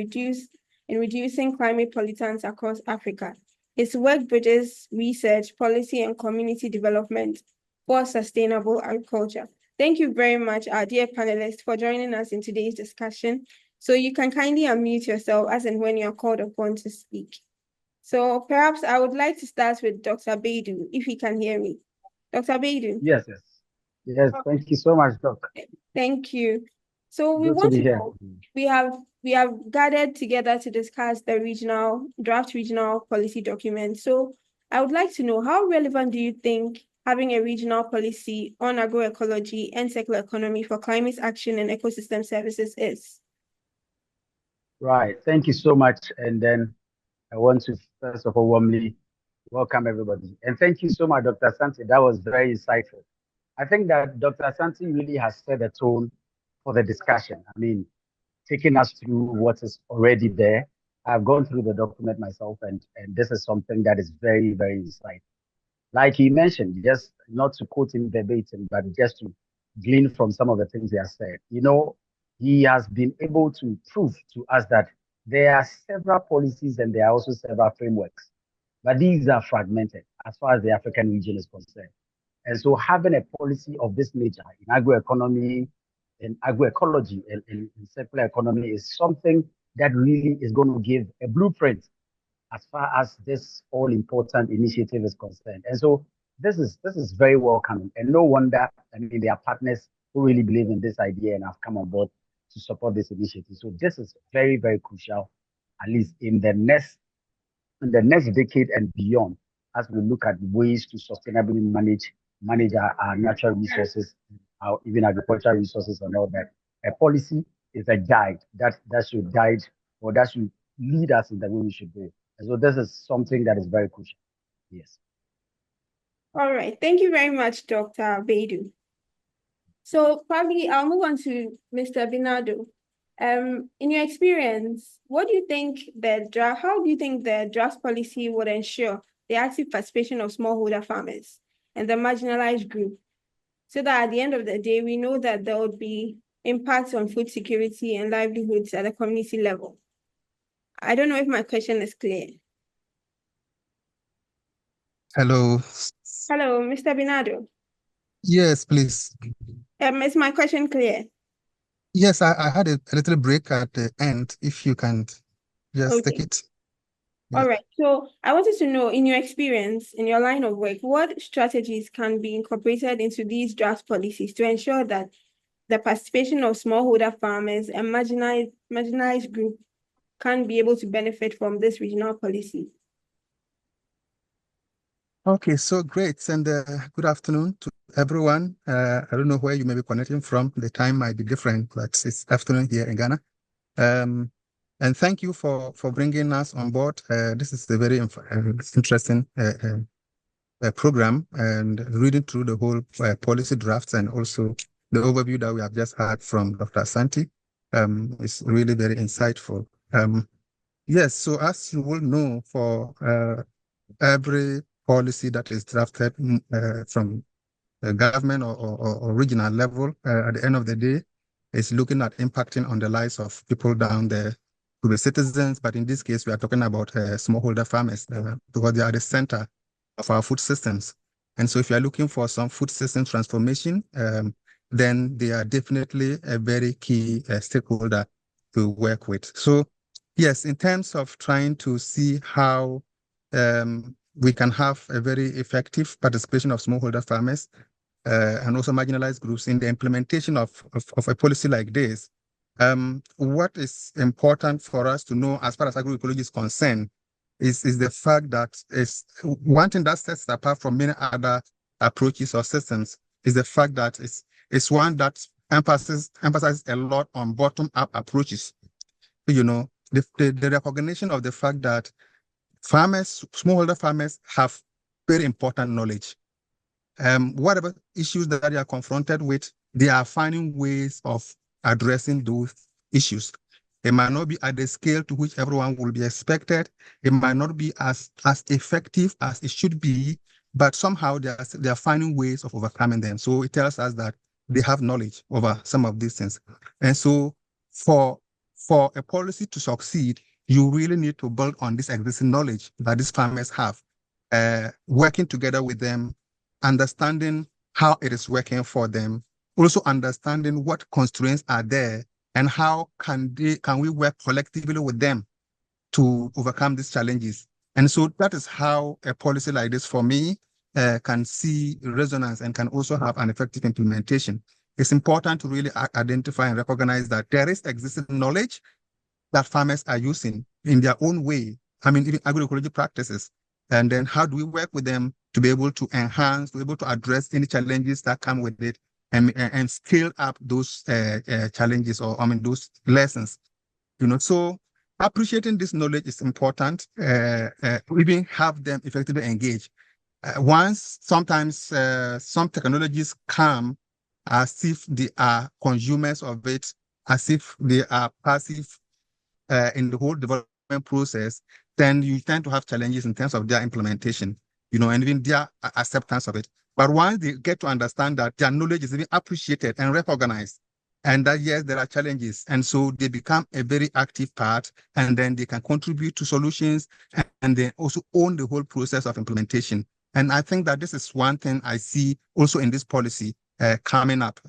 reducing climate pollutants across Africa. His work bridges research, policy, and community development for sustainable agriculture. Thank you very much, our dear panelists, for joining us in today's discussion. So you can kindly unmute yourself as and when you're called upon to speak. So perhaps I would like to start with Dr. Baidu, if he can hear me. Dr. Baidu. Yes. Thank you so much, Doc. Thank you. So we Good to want be to here. know, we have gathered together to discuss the draft regional policy document. So I would like to know, how relevant do you think having a regional policy on agroecology and circular economy for climate action and ecosystem services is? Right. Thank you so much. And then I want to first of all warmly welcome everybody. And thank you so much, Dr. Santi. That was very insightful. I think that Dr. Santi really has set the tone for the discussion. I mean, taking us through what is already there. I've gone through the document myself, and this is something that is very, very insightful. Like he mentioned, just not to quote him verbatim, but just to glean from some of the things he has said. You know, he has been able to prove to us that there are several policies and there are also several frameworks, but these are fragmented as far as the African region is concerned. And so having a policy of this nature in agroeconomy, in agroecology, in circular economy is something that really is going to give a blueprint as far as this all important initiative is concerned. And so this is very welcoming. And no wonder, I mean, there are partners who really believe in this idea and have come on board to support this initiative. So this is very, very crucial, at least in the next decade and beyond, as we look at ways to sustainably manage our natural resources, our even agricultural resources and all that. A policy is a guide that should guide or that should lead us in the way we should do. And so this is something that is very crucial. Yes. All right. Thank you very much, Dr. Baidu. So probably I'll move on to Mr. Binado. In your experience, how do you think the draft policy would ensure the active participation of smallholder farmers and the marginalized group, so that at the end of the day, we know that there would be impacts on food security and livelihoods at the community level? I don't know if my question is clear. Hello. Hello, Mr. Binado. Yes, please. Is my question clear? Yes, I had a little break at the end. If you can just take it. Yeah. All right. So I wanted to know, in your experience, in your line of work, what strategies can be incorporated into these draft policies to ensure that the participation of smallholder farmers and marginalized group can be able to benefit from this regional policy? Okay, so great. And good afternoon to everyone. I don't know where you may be connecting from. The time might be different, but it's afternoon here in Ghana. And thank you for bringing us on board. This is a very interesting program, and reading through the whole policy drafts and also the overview that we have just had from Dr. Santi is really very insightful. Yes, so as you will know, for every policy that is drafted from the government or regional level, at the end of the day, is looking at impacting on the lives of people down there, to the citizens. But in this case, we are talking about smallholder farmers because they are the center of our food systems. And so if you are looking for some food system transformation, then they are definitely a very key stakeholder to work with. So yes, in terms of trying to see how we can have a very effective participation of smallholder farmers and also marginalized groups in the implementation of a policy like this, what is important for us to know as far as agroecology is concerned is the fact that is one thing that sets it apart from many other approaches or systems is the fact that it's one that emphasizes a lot on bottom-up approaches. You know, the recognition of the fact that smallholder farmers have very important knowledge. Whatever issues that they are confronted with, they are finding ways of addressing those issues. It might not be at the scale to which everyone will be expected. It might not be as effective as it should be, but somehow they are finding ways of overcoming them. So it tells us that they have knowledge over some of these things. And so for a policy to succeed, you really need to build on this existing knowledge that these farmers have, working together with them, understanding how it is working for them, also understanding what constraints are there and how can we work collectively with them to overcome these challenges. And so that is how a policy like this, for me, can see resonance and can also have an effective implementation. It's important to really identify and recognize that there is existing knowledge that farmers are using in their own way. I mean, even agroecology practices. And then how do we work with them to be able to enhance, to be able to address any challenges that come with it and scale up those challenges or, I mean, those lessons. So appreciating this knowledge is important. We even have them effectively engage. Sometimes some technologies come as if they are consumers of it, as if they are passive in the whole development process, then you tend to have challenges in terms of their implementation, and even their acceptance of it. But once they get to understand that their knowledge is even appreciated and recognized, and that, yes, there are challenges, and so they become a very active part, and then they can contribute to solutions, and they also own the whole process of implementation. And I think that this is one thing I see also in this policy coming up.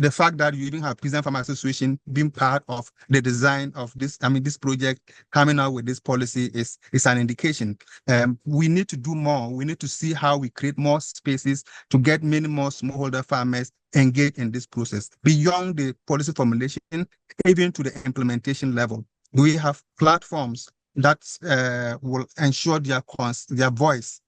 The fact that you even have Peasant Farmer Association being part of the design of this, this project, coming out with this policy is an indication. We need to do more. We need to see how we create more spaces to get many more smallholder farmers engaged in this process, beyond the policy formulation, even to the implementation level. We have platforms that will ensure their voice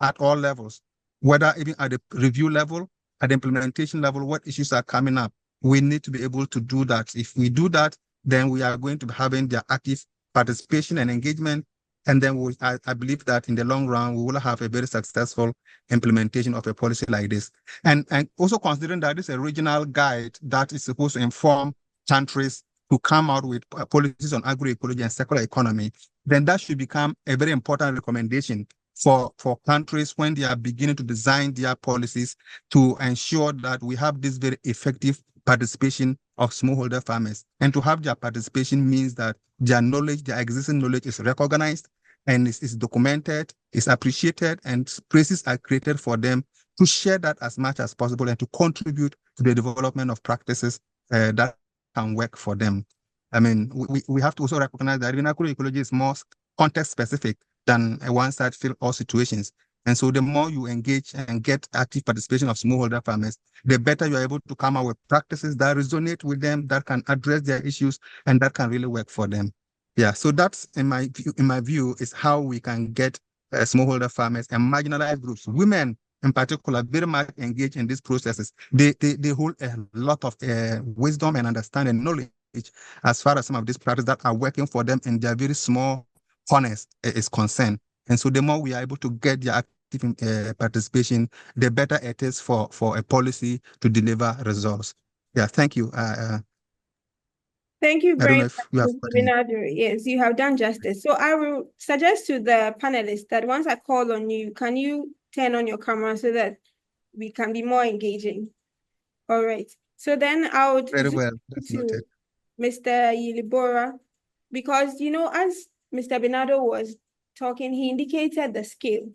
at all levels, whether even at the review level, at the implementation level, what issues are coming up. We need to be able to do that. If we do that, then we are going to be having their active participation and engagement. And then I believe that in the long run, we will have a very successful implementation of a policy like this. And also considering that it's a regional guide that is supposed to inform countries to come out with policies on agroecology and circular economy, then that should become a very important recommendation for countries when they are beginning to design their policies to ensure that we have this very effective participation of smallholder farmers. And to have their participation means that their knowledge, their existing knowledge is recognized and is documented, is appreciated, and spaces are created for them to share that as much as possible and to contribute to the development of practices that can work for them. I mean, we have to also recognize that even agroecology is more context specific than a one-size-fits-all situations. And so the more you engage and get active participation of smallholder farmers, the better you're able to come up with practices that resonate with them, that can address their issues, and that can really work for them. Yeah, so that's, in my view, is how we can get smallholder farmers and marginalized groups, women in particular, very much engaged in these processes. They hold a lot of wisdom and understanding and knowledge as far as some of these practices that are working for them in their very small corners is concerned. And so the more we are able to get their active participation, the better it is for a policy to deliver results. Yeah, thank you. Thank you very much, Mr. Bernardo. Yes, you have done justice. So I will suggest to the panelists that once I call on you, can you turn on your camera so that we can be more engaging? All right. So then I would very well to Mr. Yilibora, because, as Mr. Bernardo was talking, he indicated the scale.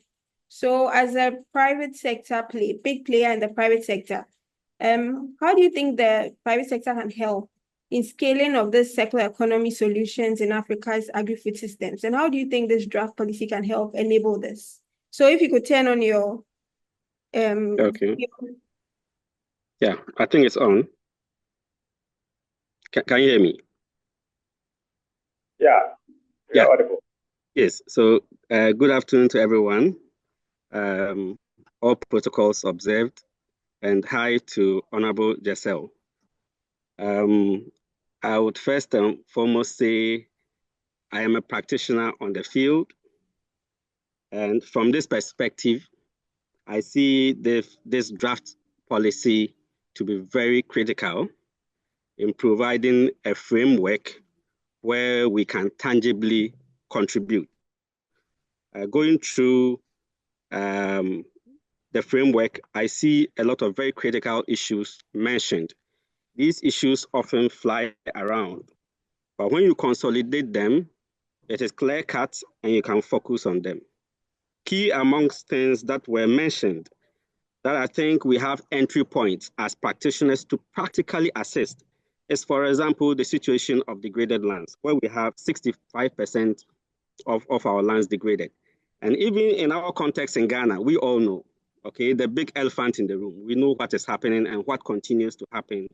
So as a private sector big player in the private sector, how do you think the private sector can help in scaling of the circular economy solutions in Africa's agri-food systems? And how do you think this draft policy can help enable this? So if you could turn on your okay. Yeah, I think it's on. Can you hear me? Yeah, audible. Yes, so good afternoon to everyone. All protocols observed, and hi to Honorable Giselle. I would first and foremost say I am a practitioner on the field, and from this perspective, I see this draft policy to be very critical in providing a framework where we can tangibly contribute. Going through the framework, I see a lot of very critical issues mentioned. These issues often fly around, but when you consolidate them, it is clear-cut and you can focus on them. Key amongst things that were mentioned that I think we have entry points as practitioners to practically assist is, for example, the situation of degraded lands, where we have 65% of our lands degraded. And even in our context in Ghana, we all know, okay, the big elephant in the room. We know what is happening and what continues to happen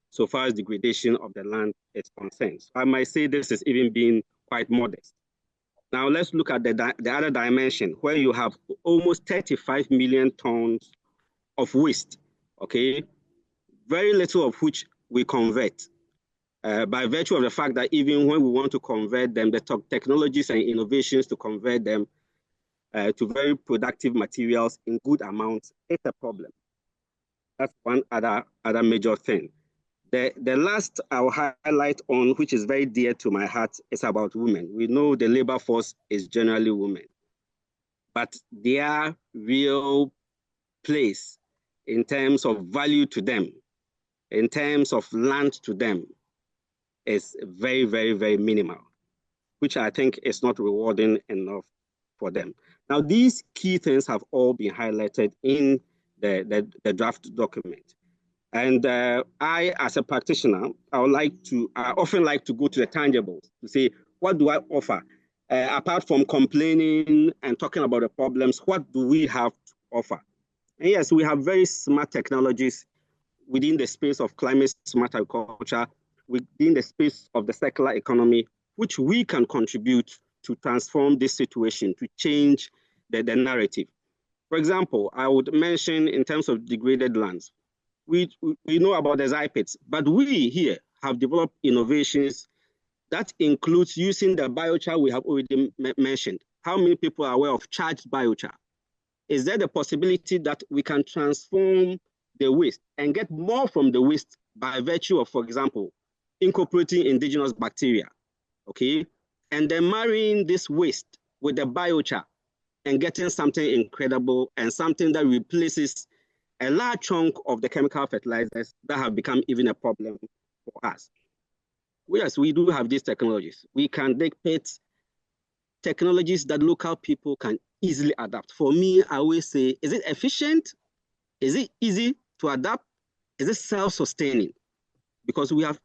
so far as degradation of the land is concerned. I might say this is even being quite modest. Now let's look at the other dimension, where you have almost 35 million tons of waste, okay? Very little of which we convert. By virtue of the fact that even when we want to convert them, the technologies and innovations to convert them to very productive materials in good amounts, it's a problem. That's one other major thing. The last I'll highlight on, which is very dear to my heart, is about women. We know the labor force is generally women, but their real place in terms of value to them, in terms of land to them, is very, very, very minimal, which I think is not rewarding enough for them. Now, these key things have all been highlighted in the draft document. And I, as a practitioner, I often like to go to the tangibles to say, what do I offer? Apart from complaining and talking about the problems, what do we have to offer? And yes, we have very smart technologies within the space of climate smart agriculture, within the space of the circular economy, which we can contribute to transform this situation, to change the narrative. For example, I would mention in terms of degraded lands, we know about the ZIPITs, but we here have developed innovations that includes using the biochar we have already mentioned. How many people are aware of charged biochar? Is there the possibility that we can transform the waste and get more from the waste by virtue of, for example, incorporating indigenous bacteria, okay? And then marrying this waste with the biochar and getting something incredible and something that replaces a large chunk of the chemical fertilizers that have become even a problem for us. Yes, we do have these technologies. We can dictate technologies that local people can easily adapt. For me, I always say, is it efficient? Is it easy to adapt? Is it self-sustaining? Because we have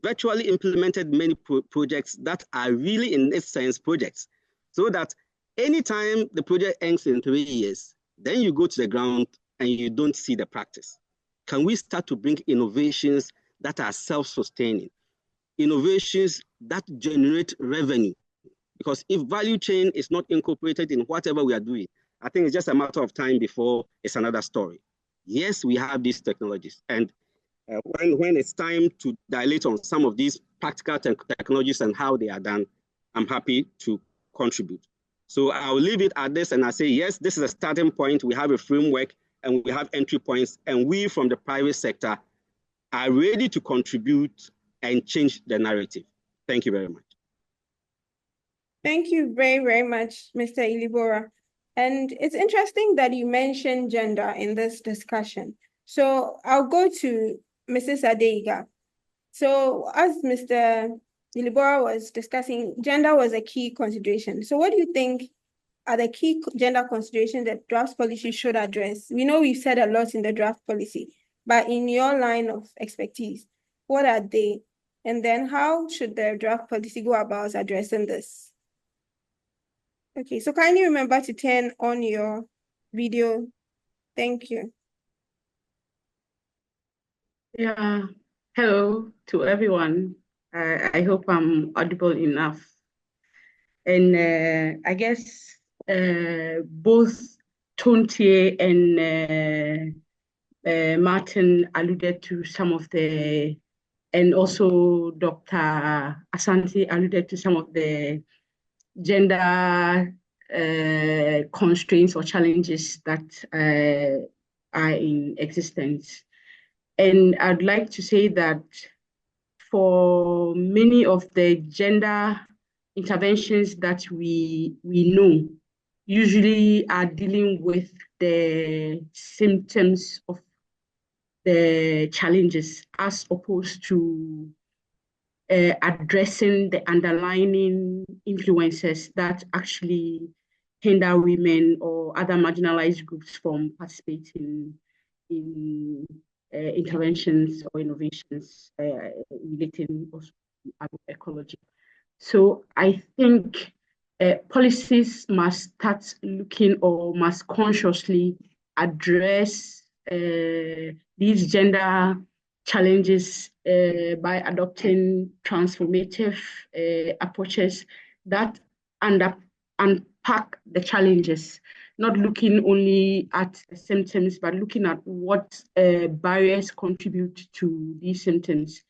virtually implemented many projects that are really, in this sense, projects. So that anytime the project ends in 3 years, then you go to the ground and you don't see the practice. Can we start to bring innovations that are self-sustaining? Innovations that generate revenue? Because if value chain is not incorporated in whatever we are doing, I think it's just a matter of time before it's another story. Yes, we have these technologies. And when it's time to dilate on some of these practical technologies and how they are done, I'm happy to contribute. So I'll leave it at this and I say, yes, this is a starting point. We have a framework and we have entry points, and we from the private sector are ready to contribute and change the narrative. Thank you very much. Thank you very, very much, Mr. Ilibora. And it's interesting that you mentioned gender in this discussion. So I'll go to Mrs. Adeiga. So as Mr. Ilibora was discussing, gender was a key consideration. So what do you think are the key gender considerations that draft policy should address? We know we've said a lot in the draft policy, but in your line of expertise, what are they? And then how should the draft policy go about addressing this? Okay, so kindly remember to turn on your video. Thank you. Yeah, hello to everyone. I hope I'm audible enough. And I guess both Tontie and Martin alluded to some of the, and also Dr. Asante alluded to some of the gender constraints or challenges that are in existence. And I'd like to say that for many of the gender interventions that we know usually are dealing with the symptoms of the challenges as opposed to addressing the underlying influences that actually hinder women or other marginalized groups from participating in interventions or innovations relating also to agroecology. So I think policies must start looking or must consciously address these gender challenges by adopting transformative approaches that unpack the challenges, not looking only at symptoms, but looking at what barriers contribute to these symptoms.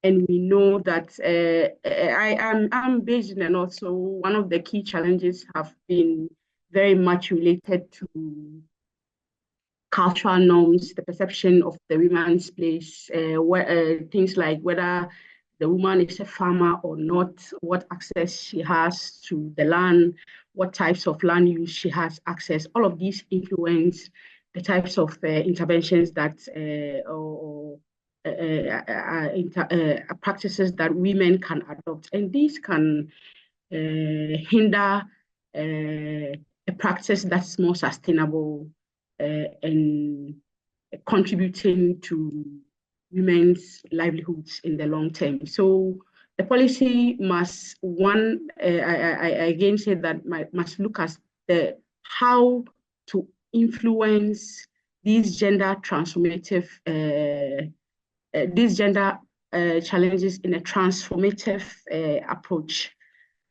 And we know that I'm based in the North, so one of the key challenges have been very much related to cultural norms, the perception of the woman's place, things like whether the woman is a farmer or not, what access she has to the land, what types of land use she has access. All of these influence the types of interventions that practices that women can adopt. And these can hinder a practice that's more sustainable and contributing to women's livelihoods in the long term. So the policy must, I again say that must look at how to influence these gender transformative, these gender challenges in a transformative approach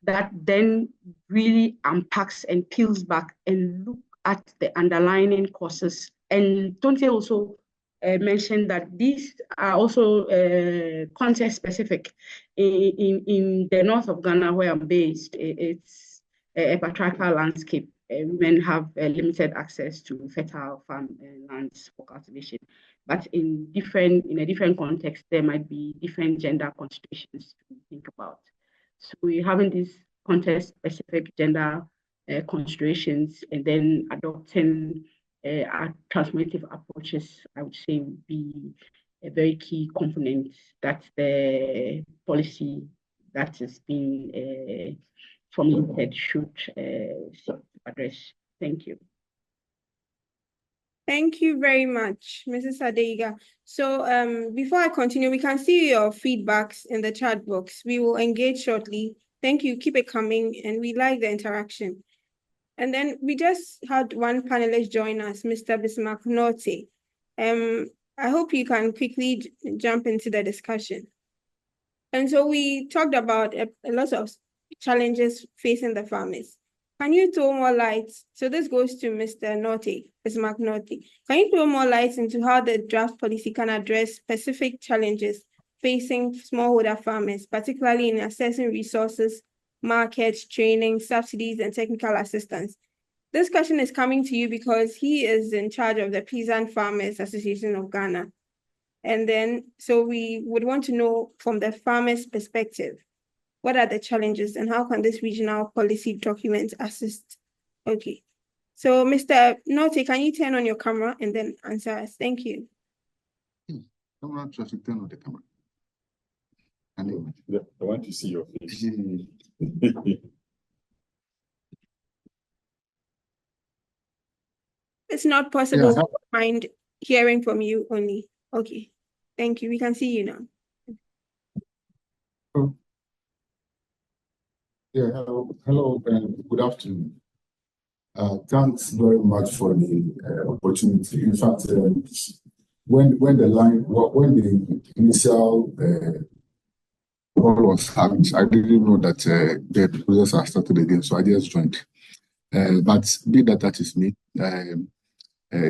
that then really unpacks and peels back and look at the underlying causes. And Tonte also mentioned that these are also context specific. In the north of Ghana, where I'm based, it's a patriarchal landscape. Women have limited access to fertile farm lands for cultivation. But in a different context, there might be different gender considerations to think about. So we're having these context-specific gender considerations, and then adopting transformative approaches, I would say, would be a very key component that the policy that is being formulated should address. Thank you. Thank you very much, Mrs. Adeiga. So before I continue, we can see your feedbacks in the chat box. We will engage shortly. Thank you, keep it coming, and we like the interaction. And then we just had one panelist join us, Mr. Bismarck Norte. I hope you can quickly jump into the discussion. And so we talked about a lot of challenges facing the farmers. Can you throw more light? So this goes to Mr. Norte, Bismarck Norte. Can you throw more light into how the draft policy can address specific challenges facing smallholder farmers, particularly in accessing resources, markets, training, subsidies, and technical assistance? This question is coming to you because he is in charge of the Peasant Farmers Association of Ghana. And then, so we would want to know from the farmers' perspective, what are the challenges and how can this regional policy document assist? Okay. So Mr. Norte, can you turn on your camera and then answer us? Thank you. I'm not trying to turn on the camera. Yeah, I want to see your face. It's not possible to find hearing from you only. Okay. Thank you. We can see you now. Oh. Yeah, hello and good afternoon. Thanks very much for the opportunity. In fact, when the initial call was happened, I didn't know that the process has started again, so I just joined. But be that is me.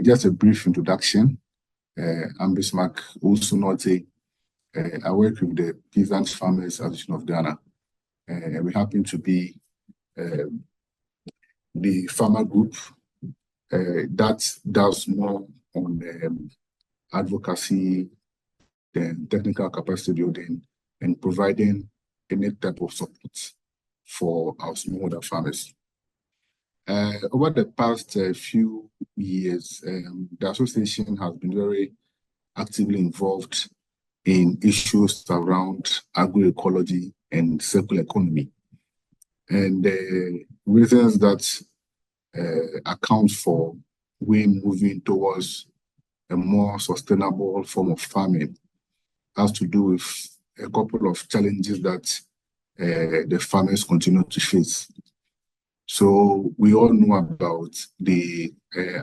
Just a brief introduction. I'm Bismarck Norte. I work with the Peasant Farmers Association of Ghana. We happen to be the farmer group that does more on advocacy, then technical capacity building, and providing any type of support for our smallholder farmers. Over the past few years, the association has been very actively involved in issues around agroecology and circular economy. And the reasons that accounts for we moving towards a more sustainable form of farming has to do with a couple of challenges that the farmers continue to face. So we all know about the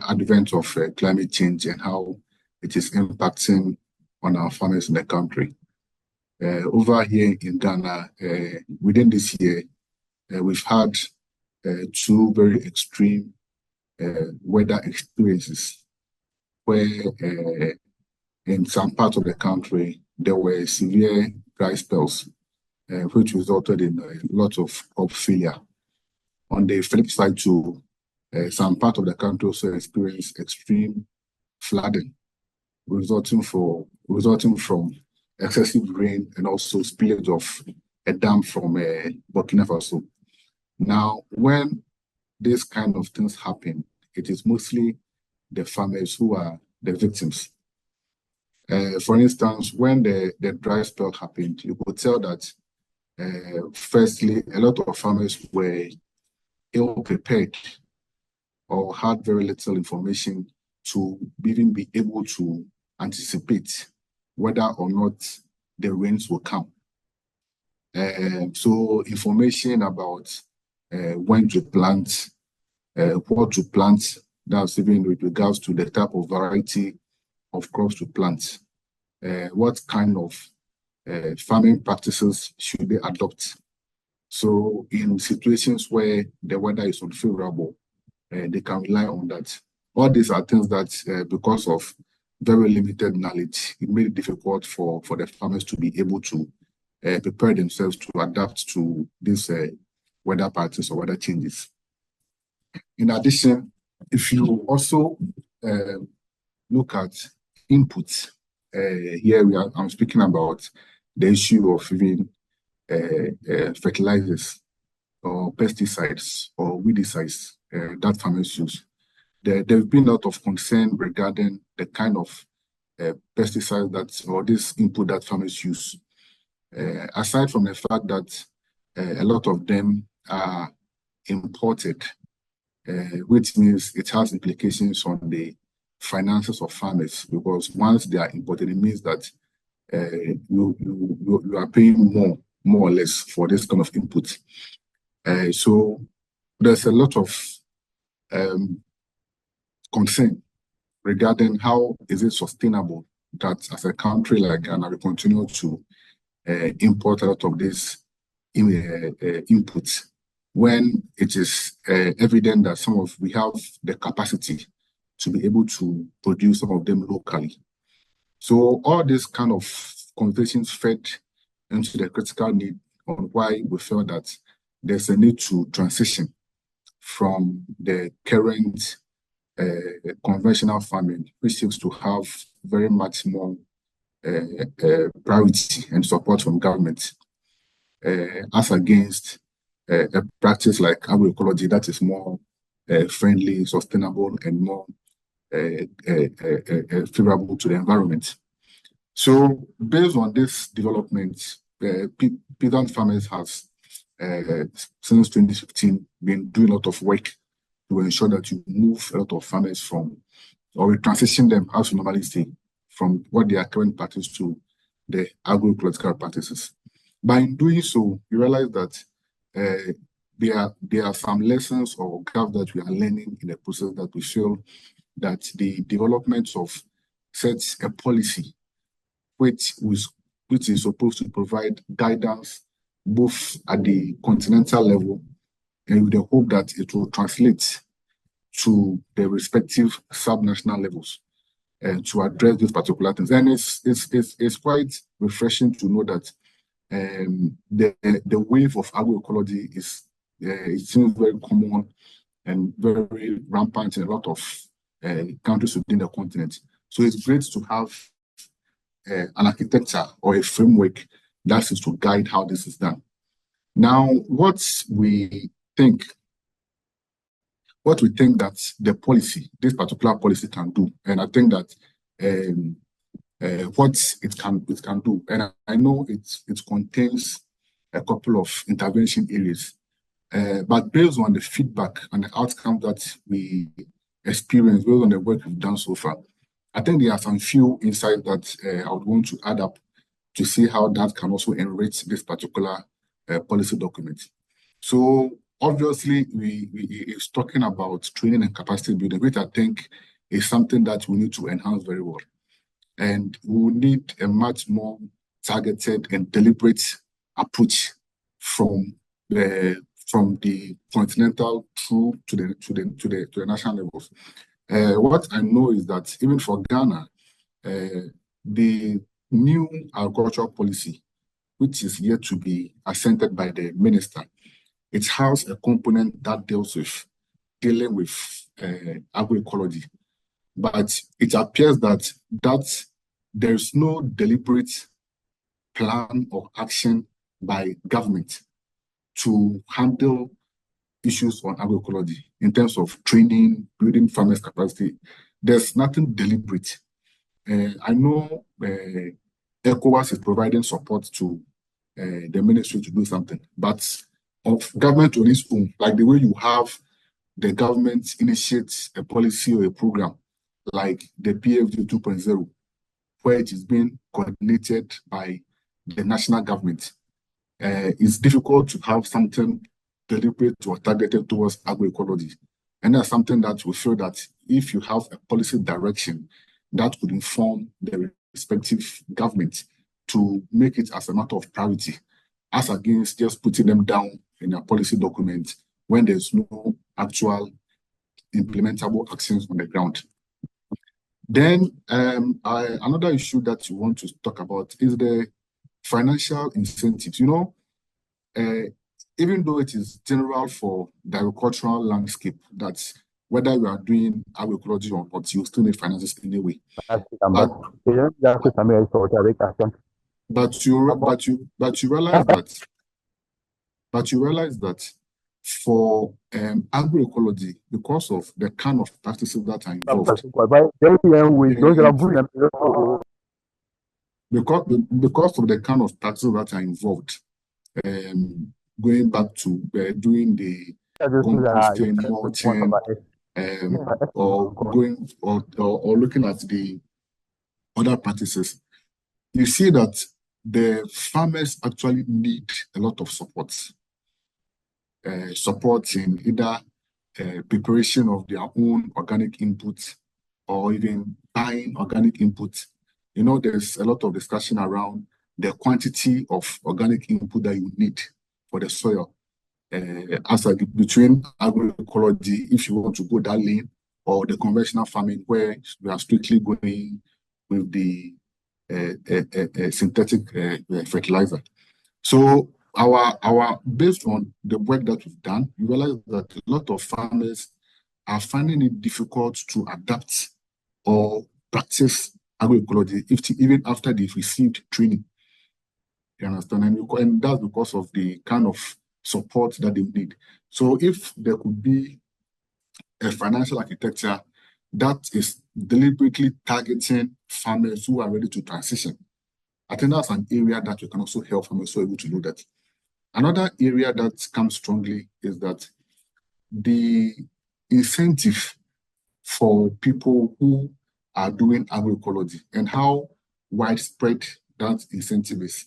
advent of climate change and how it is impacting on our farmers in the country. Over here in Ghana, within this year, we've had two very extreme weather experiences where in some parts of the country, there were severe dry spells, which resulted in a lot of crop failure. On the flip side too, some part of the country also experienced extreme flooding, resulting from excessive rain and also spillage of a dam from Burkina Faso. Now, when these kind of things happen, it is mostly the farmers who are the victims. For instance, when the dry spell happened, you could tell that firstly, a lot of farmers were ill-prepared or had very little information to even be able to anticipate whether or not the rains will come. So information about when to plant, what to plant, that's even with regards to the type of variety of crops to plant, what kind of farming practices should they adopt. So in situations where the weather is unfavorable, they can rely on that. All these are things that because of very limited knowledge, it made it difficult for the farmers to be able to prepare themselves to adapt to these weather patterns or weather changes. In addition, if you also look at inputs, here I'm speaking about the issue of even fertilizers or pesticides or weedicides that farmers use. There's been a lot of concern regarding the kind of pesticides that or this input that farmers use. Aside from the fact that a lot of them are imported, which means it has implications on the finances of farmers, because once they are imported, it means that you are paying more or less for this kind of input. So there's a lot of concern regarding how is it sustainable that as a country like Ghana, we continue to import a lot of these inputs when it is evident that we have the capacity to be able to produce some of them locally. So all these kind of conversations fed into the critical need on why we feel that there's a need to transition from the current conventional farming, which seems to have very much more priority and support from government, as against a practice like agroecology that is more friendly, sustainable, and more favorable to the environment. So based on this development, peasant farmers has since 2015 been doing a lot of work to ensure that you move a lot of farmers from, or we transition them, as we normally say, from what they are current practice to the agroecological practices. By doing so, you realize that there are some lessons or gaps that we are learning in the process that we feel that the development of such a policy, which is supposed to provide guidance both at the continental level and with the hope that it will translate to the respective subnational levels to address these particular things. And it's quite refreshing to know that the wave of agroecology it seems very common and very rampant in a lot of countries within the continent. So it's great to have an architecture or a framework that is to guide how this is done. Now, what we think that this particular policy can do, and I think that what it can do, and I know it contains a couple of intervention areas But based on the feedback and the outcome that we experienced, based on the work we've done so far, I think there are some few insights that I would want to add up to see how that can also enrich this particular policy document. So obviously, we is talking about training and capacity building, which I think is something that we need to enhance very well. And we will need a much more targeted and deliberate approach from the continental through to the national levels. What I know is that even for Ghana, the new agricultural policy, which is yet to be assented by the minister, it has a component that dealing with agroecology. But it appears that there's no deliberate plan or action by government to handle issues on agroecology in terms of training, building farmers' capacity. There's nothing deliberate. I know ECOWAS is providing support to the ministry to do something, but of government on its own, like the way you have the government initiates a policy or a program like the PFD 2.0, where it is being coordinated by the national government. It's difficult to have something deliberate or targeted towards agroecology. And that's something that we feel that if you have a policy direction, that could inform the respective government to make it as a matter of priority, as against just putting them down in a policy document when there's no actual implementable actions on the ground. Then another issue that you want to talk about is the financial incentives. You know, even though it is general for the agricultural landscape, that whether you are doing agroecology or not, you still need finances anyway. But you realize that for agroecology, because of the kind of practices that are involved, because of the kind of practices that are involved, going back to doing the composting, mulching, or looking at the other practices, you see that the farmers actually need a lot of support. Support in either preparation of their own organic input or even buying organic input. You know, there's a lot of discussion around the quantity of organic input that you need for the soil. Between agroecology, if you want to go that lane, or the conventional farming where we are strictly going with the synthetic fertilizer. So based on the work that we've done, we realize that a lot of farmers are finding it difficult to adapt or practice agroecology even after they've received training. You understand? And that's because of the kind of support that they need. So if there could be a financial architecture that is deliberately targeting farmers who are ready to transition, I think that's an area that we can also help farmers who are able to do that. Another area that comes strongly is that the incentive for people who are doing agroecology and how widespread that incentive is.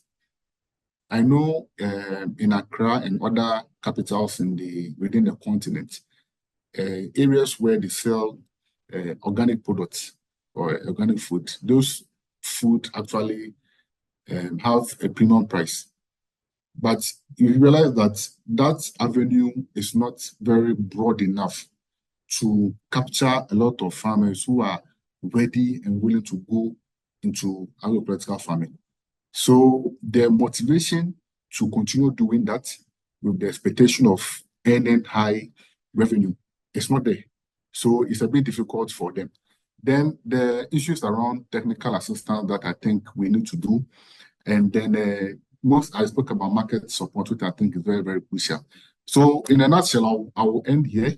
I know in Accra and other capitals within the continent, areas where they sell organic products or organic food, those food actually have a premium price. But you realize that that avenue is not very broad enough to capture a lot of farmers who are ready and willing to go into agroecological farming. So their motivation to continue doing that with the expectation of earning high revenue is not there. So it's a bit difficult for them. Then the issues around technical assistance that I think we need to do. And then I spoke about market support, which I think is very, very crucial. So in a nutshell, I will end here.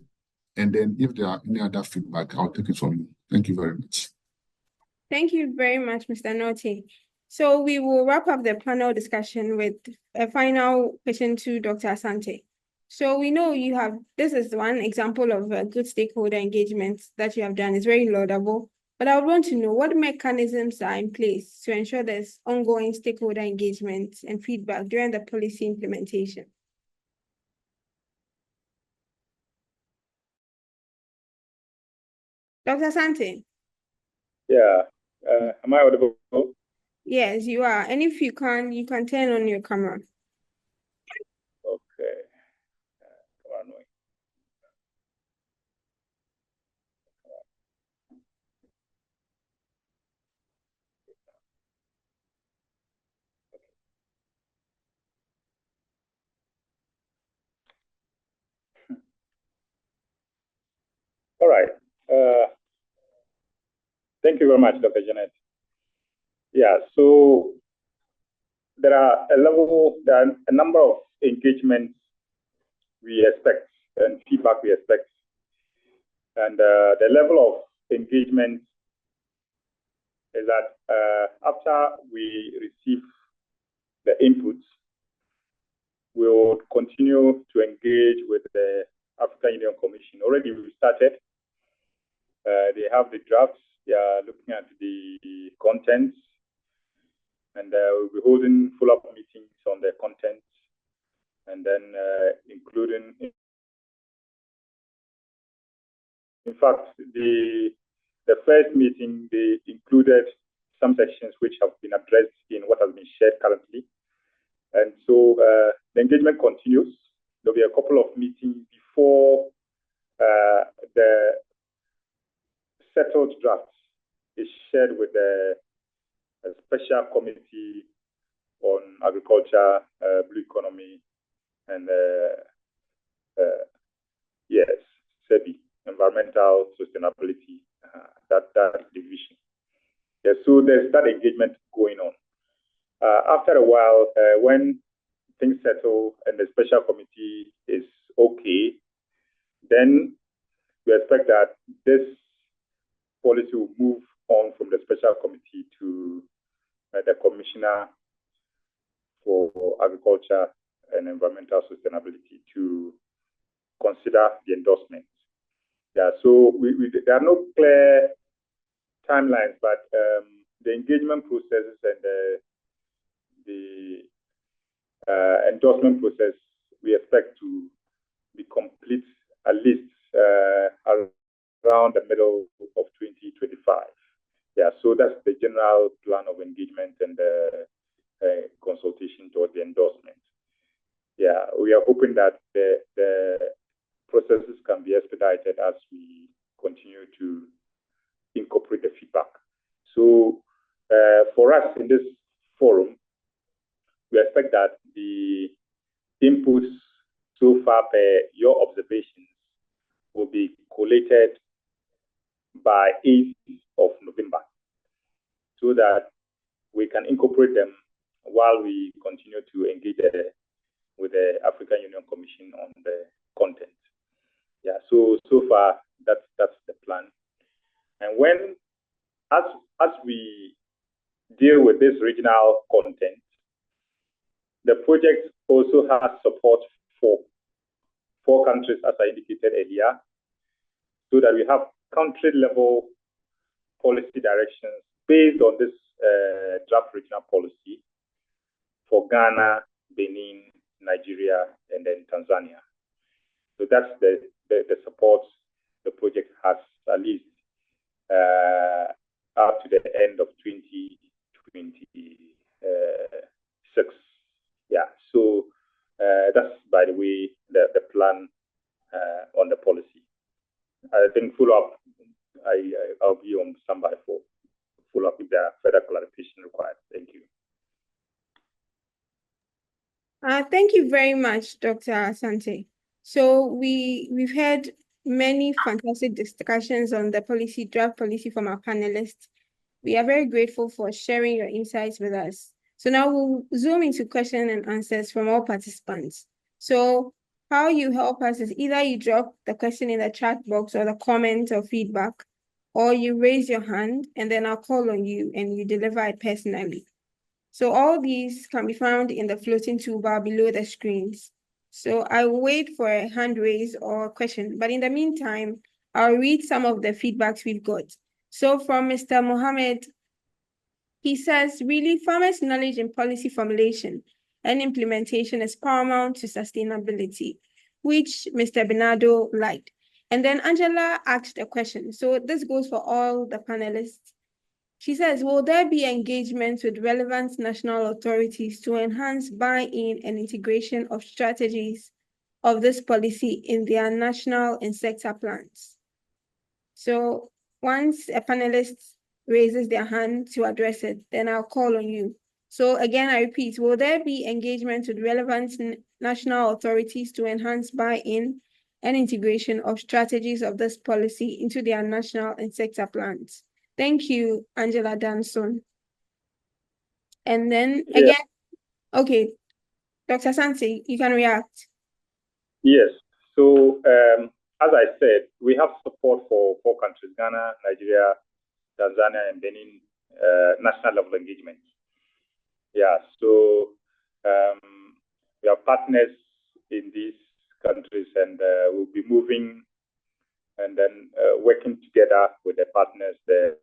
And then if there are any other feedback, I'll take it from you. Thank you very much. Thank you very much, Mr. Norty. So we will wrap up the panel discussion with a final question to Dr. Asante. So we know this is one example of a good stakeholder engagement that you have done. It's very laudable. But I would want to know what mechanisms are in place to ensure there's ongoing stakeholder engagement and feedback during the policy implementation. Dr. Sante? Yeah. Am I audible? Yes, you are. And if you can turn on your camera. Okay. All right. Thank you very much, Dr. Janet. Yeah, so there are a number of engagements we expect and feedback we expect. And the level of engagement is that after we receive the inputs, we will continue to engage with the African Union Commission. Already we started. They have the drafts. They are looking at the contents, and we'll be holding follow-up meetings on the contents, and then including, in fact, the first meeting, they included some sections which have been addressed in what has been shared currently. And so the engagement continues. There'll be a couple of meetings before the settled draft is shared with the special committee on agriculture, blue economy, and yes, SEBI, environmental sustainability, that division. Yeah, so there's that engagement going on. After a while, when things settle and the special committee is okay, then we expect that this policy will move on from the special committee to the commissioner for agriculture and environmental sustainability to consider the endorsement. Yeah, so there are no clear timelines, but the engagement processes and the endorsement process we expect to be complete at least around the middle of 2025. Yeah, so that's the general plan of engagement and consultation towards the endorsement. Yeah, we are hoping that the processes can be expedited as we continue to incorporate the feedback. So for us in this forum, we expect that the inputs so far per your observations will be collated by 8th of November so that we can incorporate them while we continue to engage with the African Union Commission on the content. Yeah, so far that's the plan. And when as we deal with this regional content, the project also has support for 4 countries, as I indicated earlier, so that we have country-level policy directions based on this draft regional policy for Ghana, Benin, Nigeria, and then Tanzania. So that's the support the project has at least up to the end of 2026. Yeah, so that's, by the way, the plan on the policy. I think follow-up, I'll be on standby for follow-up if there are further clarification required. Thank you. Thank you very much, Dr. Asante. So we've had many fantastic discussions on the draft policy from our panelists. We are very grateful for sharing your insights with us. So now we'll zoom into questions and answers from all participants. So how you help us is either you drop the question in the chat box or the comment or feedback, or you raise your hand and then I'll call on you and you deliver it personally. So all these can be found in the floating toolbar below the screens. So I'll wait for a hand raise or question, but in the meantime, I'll read some of the feedbacks we've got. So from Mr. Mohammed, he says, really, farmers' knowledge in policy formulation and implementation is paramount to sustainability, which Mr. Bernardo liked. And then Angela asked a question. So this goes for all the panelists. She says, will there be engagement with relevant national authorities to enhance buy-in and integration of strategies of this policy in their national and sector plans? So once a panelist raises their hand to address it, then I'll call on you. So again, I repeat, will there be engagement with relevant national authorities to enhance buy-in and integration of strategies of this policy into their national and sector plans? Thank you, Angela Danson. And then again, okay, Dr. Santi, you can react. Yes. So as I said, we have support for 4 countries, Ghana, Nigeria, Tanzania, and Benin, national level engagement. Yeah, so we have partners in these countries, and we'll be moving and then working together with the partners, the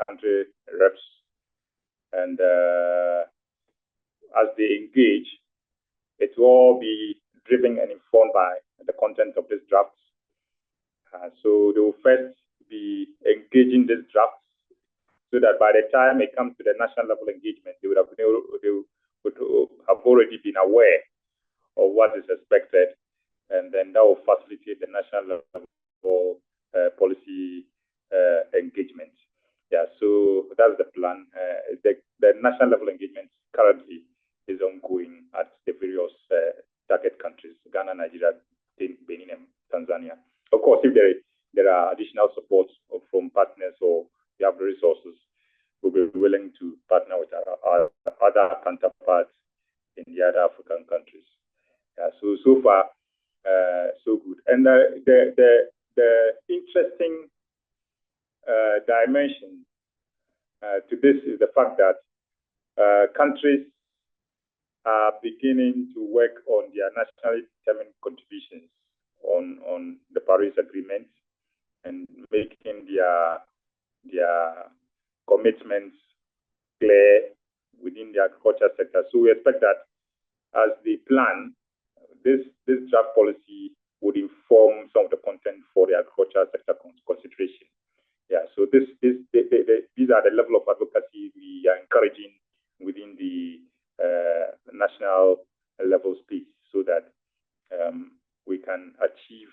country reps, and as they engage, it will all be driven and informed by the content of these drafts. So they will first be engaging these drafts so that by the time it comes to the national level engagement, they would have already been aware of what is expected, and then that will facilitate the national level policy engagement. Yeah, so that's the plan. The national level engagement currently is ongoing at the various target countries, Ghana, Nigeria, Benin, and Tanzania. Of course, if there are additional support from partners or we have the resources, we'll be willing to partner with our other counterparts in the other African countries. So far, so good. And the interesting dimension to this is the fact that countries are beginning to work on their nationally determined contributions on the Paris Agreement and making their commitments clear within the agriculture sector. So we expect that as they plan, this draft policy would inform some of the content for the agriculture sector consideration. Yeah, so these are the level of advocacy we are encouraging within the national level space so that we can achieve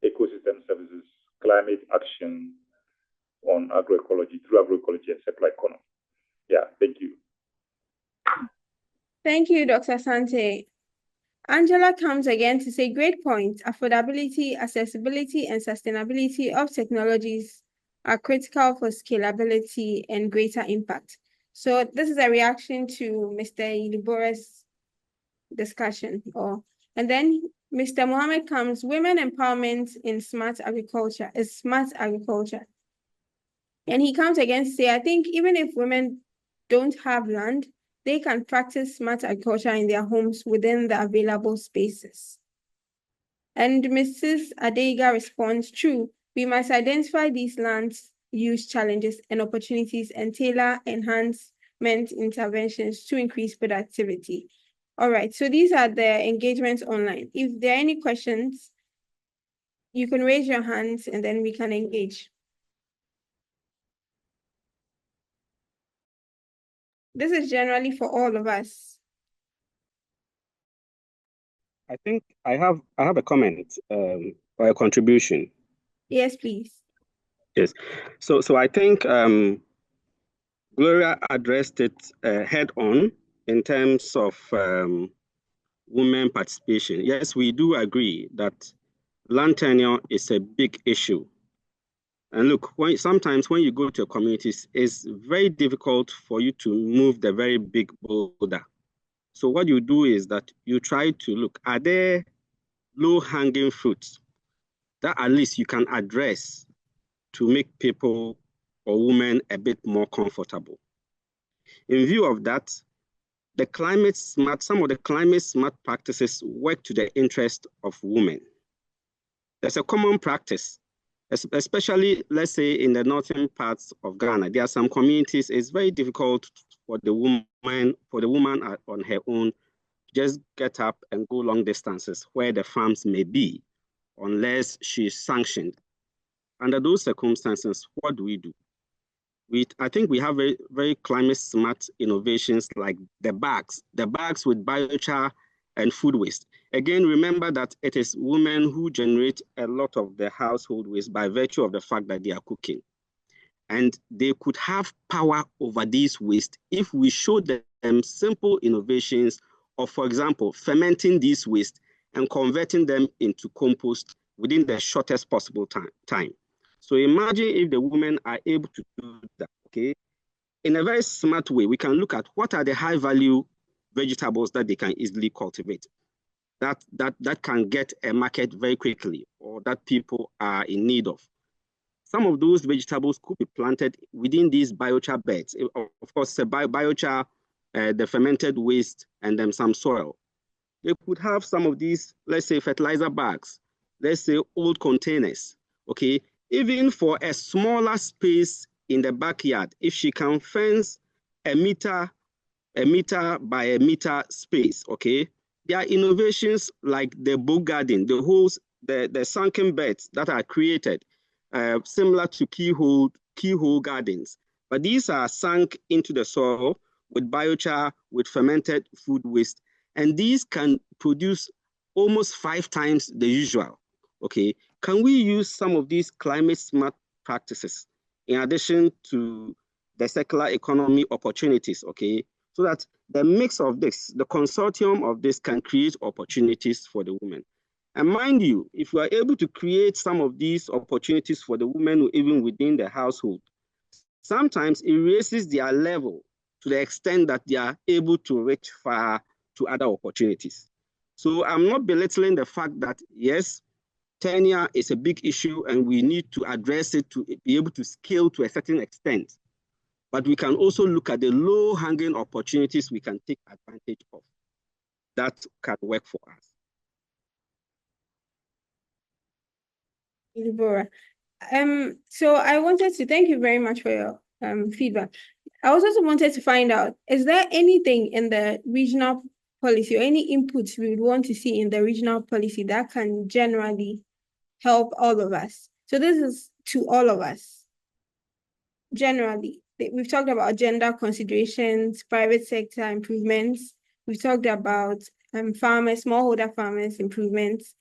ecosystem services, climate action on agroecology, through agroecology and circular economy. Yeah, thank you. Thank you, Dr. Sante. Angela comes again to say, great point. Affordability, accessibility, and sustainability of technologies are critical for scalability and greater impact. So this is a reaction to Mr. Ilibore's discussion. And then Mr. Mohammed comes, women empowerment in smart agriculture is smart agriculture. And he comes again to say, I think even if women don't have land, they can practice smart agriculture in their homes within the available spaces. And Mrs. Adega responds, true, we must identify these land use challenges and opportunities and tailor enhancement interventions to increase productivity. All right, so these are the engagements online. If there are any questions, you can raise your hands and then we can engage. This is generally for all of us. I think I have a comment or a contribution. Yes, please. Yes. So I think Gloria addressed it head on in terms of women participation. Yes, we do agree that land tenure is a big issue. And look, sometimes when you go to communities, it's very difficult for you to move the very big boulder. So what you do is that you try to look, are there low-hanging fruits that at least you can address to make people or women a bit more comfortable? In view of that, some of the climate smart practices work to the interest of women. There's a common practice, especially, let's say, in the northern parts of Ghana. There are some communities, it's very difficult for the woman on her own to just get up and go long distances where the farms may be, unless she's sanctioned. Under those circumstances, what do? I think we have very, very climate smart innovations like the bags with biochar and food waste. Again, remember that it is women who generate a lot of the household waste by virtue of the fact that they are cooking. And they could have power over these waste if we show them simple innovations of, for example, fermenting these waste and converting them into compost within the shortest possible time. So imagine if the women are able to do that, okay? In a very smart way, we can look at what are the high value vegetables that they can easily cultivate, that can get a market very quickly, or that people are in need of. Some of those vegetables could be planted within these biochar beds. Of course, biochar, the fermented waste, and then some soil. They could have some of these, let's say, fertilizer bags, let's say old containers, okay? Even for a smaller space in the backyard, if she can fence a meter by a meter space, okay? There are innovations like the book garden, the sunken beds that are created, similar to keyhole gardens. But these are sunk into the soil with biochar, with fermented food waste, and these can produce almost 5 times the usual, okay? Can we use some of these climate smart practices in addition to the circular economy opportunities, okay? So that the mix of this, the consortium of this can create opportunities for the women. And mind you, if we are able to create some of these opportunities for the women even within the household, sometimes it raises their level to the extent that they are able to reach far to other opportunities. So I'm not belittling the fact that, yes, tenure is a big issue and we need to address it to be able to scale to a certain extent. But we can also look at the low-hanging opportunities we can take advantage of that can work for us. Deborah. So I wanted to thank you very much for your feedback. I also wanted to find out, is there anything in the regional policy or any inputs we would want to see in the regional policy that can generally help all of us? So this is to all of us. Generally, we've talked about gender considerations, private sector improvements. We've talked about smallholder farmers improvements.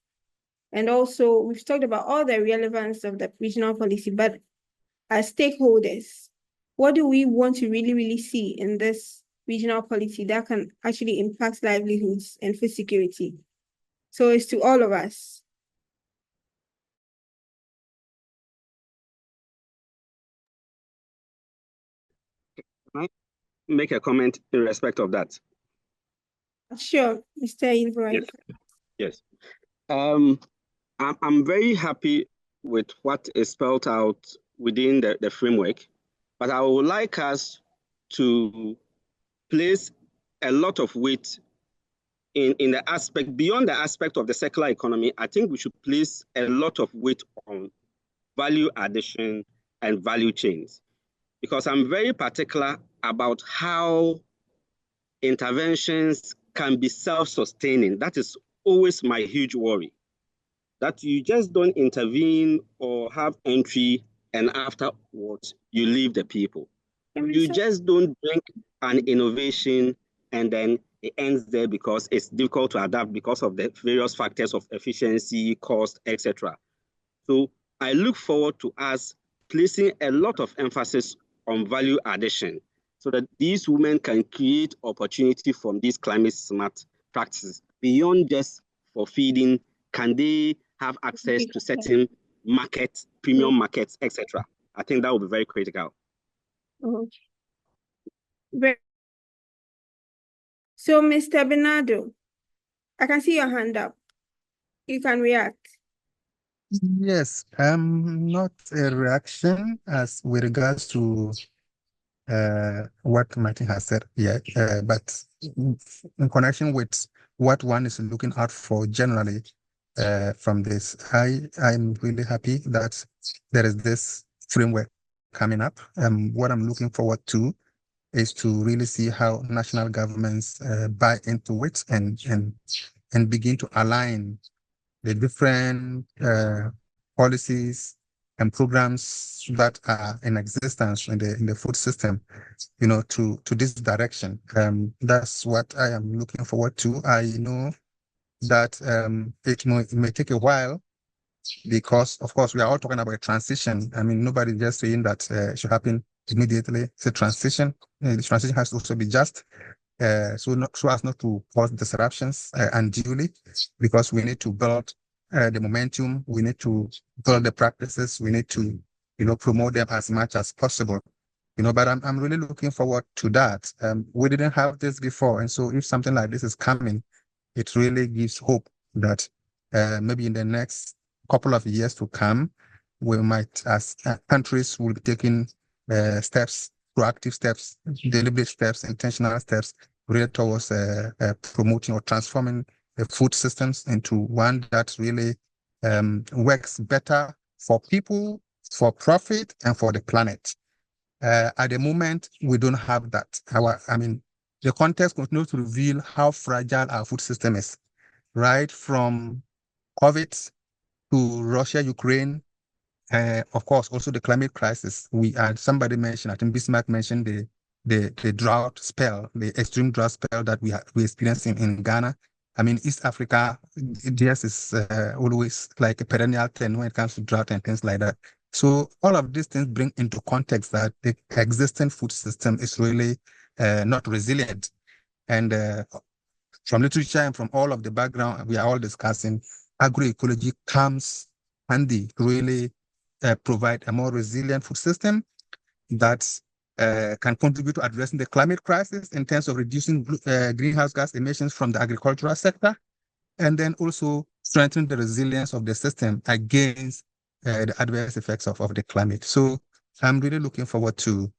And also we've talked about all the relevance of the regional policy, but as stakeholders, what do we want to really, really see in this regional policy that can actually impact livelihoods and food security? So it's to all of us. Can I make a comment in respect of that? Sure, Mr. Ilroy. Yes. I'm very happy with what is spelled out within the framework, but I would like us to place a lot of weight in the aspect, beyond the aspect of the circular economy. I think we should place a lot of weight on value addition and value chains, because I'm very particular about how interventions can be self-sustaining. That is always my huge worry, that you just don't intervene or have entry and afterwards you leave the people. You just don't bring an innovation and then it ends there because it's difficult to adapt because of the various factors of efficiency, cost, etc. So I look forward to us placing a lot of emphasis on value addition so that these women can create opportunity from these climate smart practices. Beyond just for feeding, can they have access to certain markets, premium markets, etc.? I think that will be very critical. So, Mr. Bernardo, I can see your hand up. You can react. Yes, not a reaction as with regards to what Martin has said here, but in connection with what one is looking out for generally from this, I'm really happy that there is this framework coming up. What I'm looking forward to is to really see how national governments buy into it and begin to align the different policies and programs that are in existence in the food system, to this direction. That's what I am looking forward to. I know that it may take a while because, of course, we are all talking about a transition. I mean, nobody's just saying that it should happen immediately. It's a transition. The transition has to also be just. So as not to cause disruptions unduly, because we need to build the momentum, we need to build the practices, we need to, promote them as much as possible. But I'm really looking forward to that. We didn't have this before, and so if something like this is coming, it really gives hope that maybe in the next couple of years to come, we might, as countries, will be taking steps, proactive steps, deliberate steps, intentional steps, really towards promoting or transforming the food systems into one that really works better for people, for profit, and for the planet. At the moment, we don't have that. The context continues to reveal how fragile our food system is, right from COVID to Russia, Ukraine, of course, also the climate crisis. Somebody mentioned, I think Bismarck mentioned the drought spell, the extreme drought spell that we experienced in Ghana. I mean, East Africa, this is always like a perennial thing when it comes to drought and things like that. So all of these things bring into context that the existing food system is really not resilient. And from literature and from all of the background we are all discussing, agroecology comes handy to really provide a more resilient food system that can contribute to addressing the climate crisis in terms of reducing greenhouse gas emissions from the agricultural sector, and then also strengthen the resilience of the system against the adverse effects of the climate. So I'm really looking forward to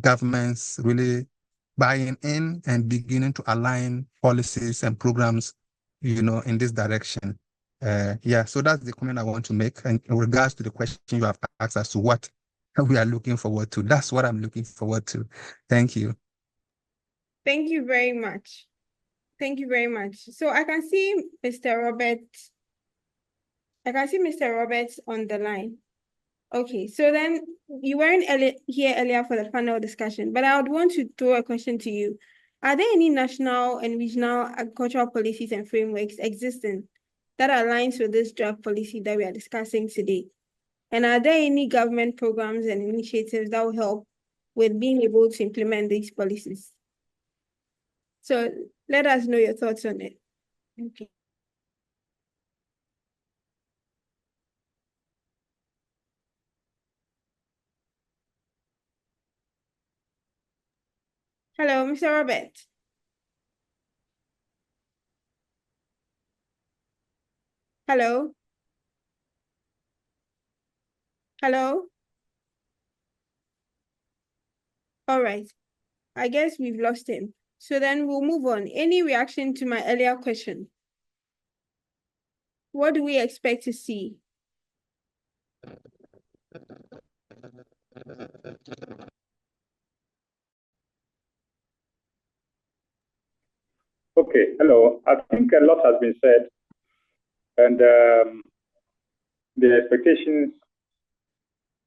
governments really buying in and beginning to align policies and programs, in this direction. So that's the comment I want to make. And in regards to the question you have asked as to what we are looking forward to, that's what I'm looking forward to. Thank you. Thank you very much. Thank you very much. So I can see Mr. Roberts. I can see Mr. Roberts on the line. Okay, so then you weren't here earlier for the panel discussion, but I would want to throw a question to you. Are there any national and regional agricultural policies and frameworks existing that aligns with this draft policy that we are discussing today? And are there any government programs and initiatives that will help with being able to implement these policies? So let us know your thoughts on it. Okay. Hello, Mr. Robert. Hello. Hello. All right. I guess we've lost him. So then we'll move on. Any reaction to my earlier question? What do we expect to see? Okay, hello. I think a lot has been said, and the expectations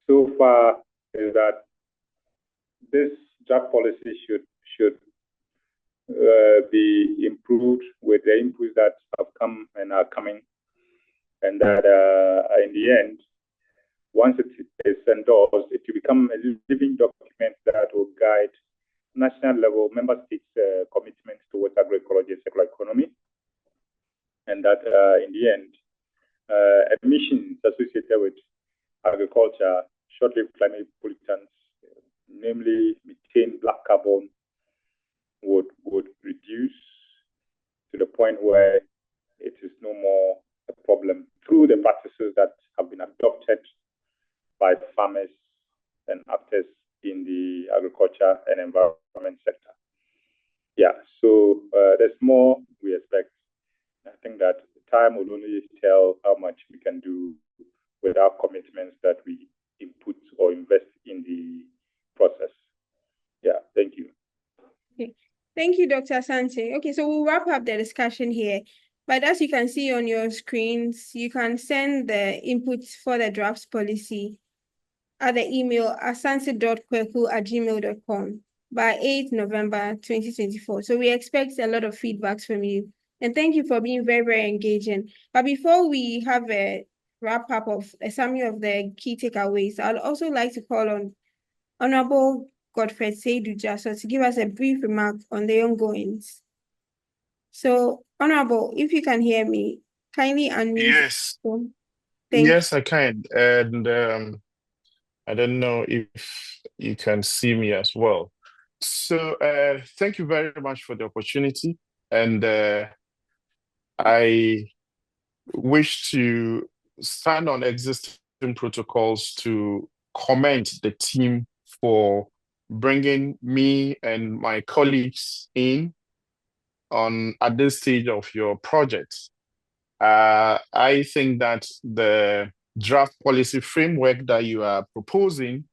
so far is that this draft policy should be improved with the inputs that have come and are coming, and that in the end, once it is endorsed, it will become a living document that will guide national level member states' commitments towards agroecology and circular economy, and that in the end, emissions associated with agriculture, short-lived climate pollutants, namely methane, black carbon, would reduce to the point where it is no more a problem through the practices that have been adopted by farmers and actors in the agriculture agriculture and environment sector. Yeah, so there's more we expect. I think that time will only tell how much we can do with our commitments that we input or invest in the process. Yeah, thank you. Okay. Thank you, Dr. Asante. Okay, so we'll wrap up the discussion here. But as you can see on your screens, you can send the inputs for the drafts policy at the email asante.kweku@gmail.com by 8th November 2024. So we expect a lot of feedbacks from you. And thank you for being very, very engaging. But before we have a wrap up of a summary of the key takeaways, I'd also like to call on Honorable Godfrey Seidu Jasso to give us a brief remark on the ongoings. So, Honorable, if you can hear me, kindly unmute. Yes. Thank Yes, I can. And I don't know if you can see me as well. So thank you very much for the opportunity. And I wish to stand on existing protocols to commend the team for bringing me and my colleagues in at this stage of your project. I think that the draft policy framework that you are proposing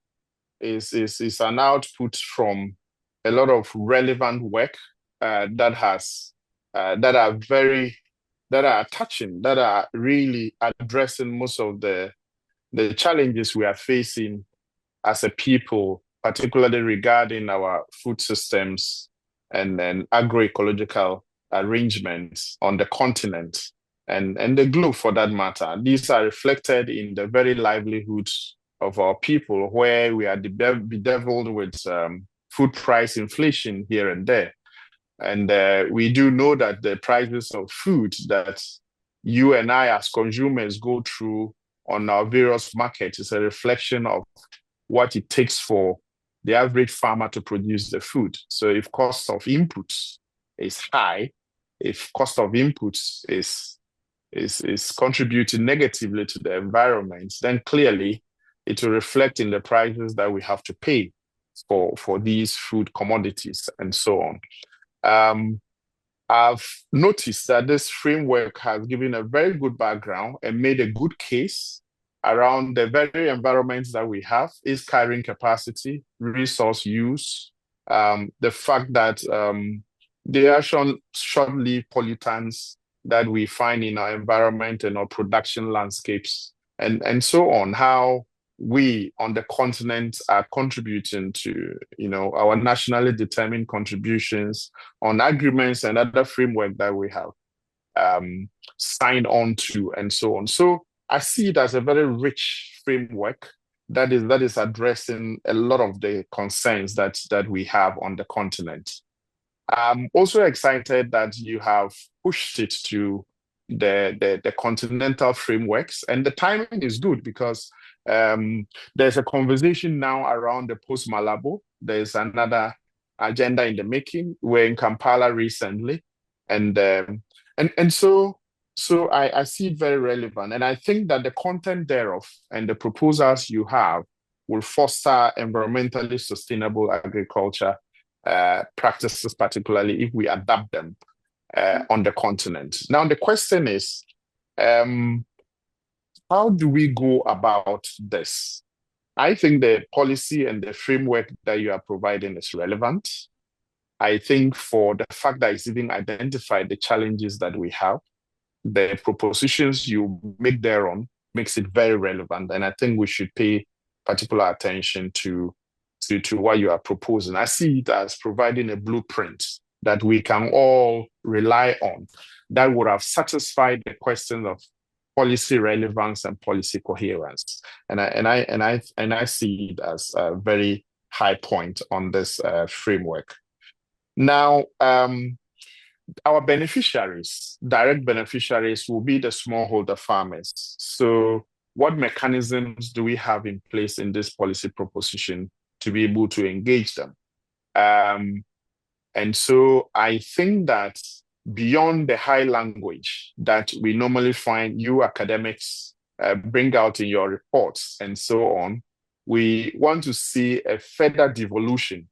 is an output from a lot of relevant work that are touching, that are really addressing most of the challenges we are facing as a people, particularly regarding our food systems and agroecological arrangements on the continent and the globe for that matter. These are reflected in the very livelihoods of our people, where we are bedeviled with food price inflation here and there. And we do know that the prices of food that you and I as consumers go through on our various markets is a reflection of what it takes for the average farmer to produce the food. So if cost of inputs is high, if cost of inputs is contributing negatively to the environment, then clearly it will reflect in the prices that we have to pay for these food commodities and so on. I've noticed that this framework has given a very good background and made a good case around the very environments that we have, its carrying capacity, resource use, the fact that there are short-lived pollutants that we find in our environment and our production landscapes, and so on, how we on the continent are contributing to, our nationally determined contributions on agreements and other framework that we have signed on to, and so on. So I see it as a very rich framework that is addressing a lot of the concerns that we have on the continent. I'm also excited that you have pushed it to the continental frameworks, and the timing is good because there's a conversation now around the post-Malabo. There's another agenda in the making. We're in Kampala recently, and so I see it very relevant, and I think that the content thereof and the proposals you have will foster environmentally sustainable agriculture practices, particularly if we adapt them on the continent. Now, the question is, how do we go about this? I think the policy and the framework that you are providing is relevant. I think for the fact that it's even identified the challenges that we have, the propositions you make thereon makes it very relevant. And I think we should pay particular attention to what you are proposing. I see it as providing a blueprint that we can all rely on that would have satisfied the question of policy relevance and policy coherence. And I see it as a very high point on this framework. Now, our beneficiaries, direct beneficiaries, will be the smallholder farmers. So what mechanisms do we have in place in this policy proposition to be able to engage them? And so I think that beyond the high language that we normally find you academics bring out in your reports and so on, we want to see a further devolution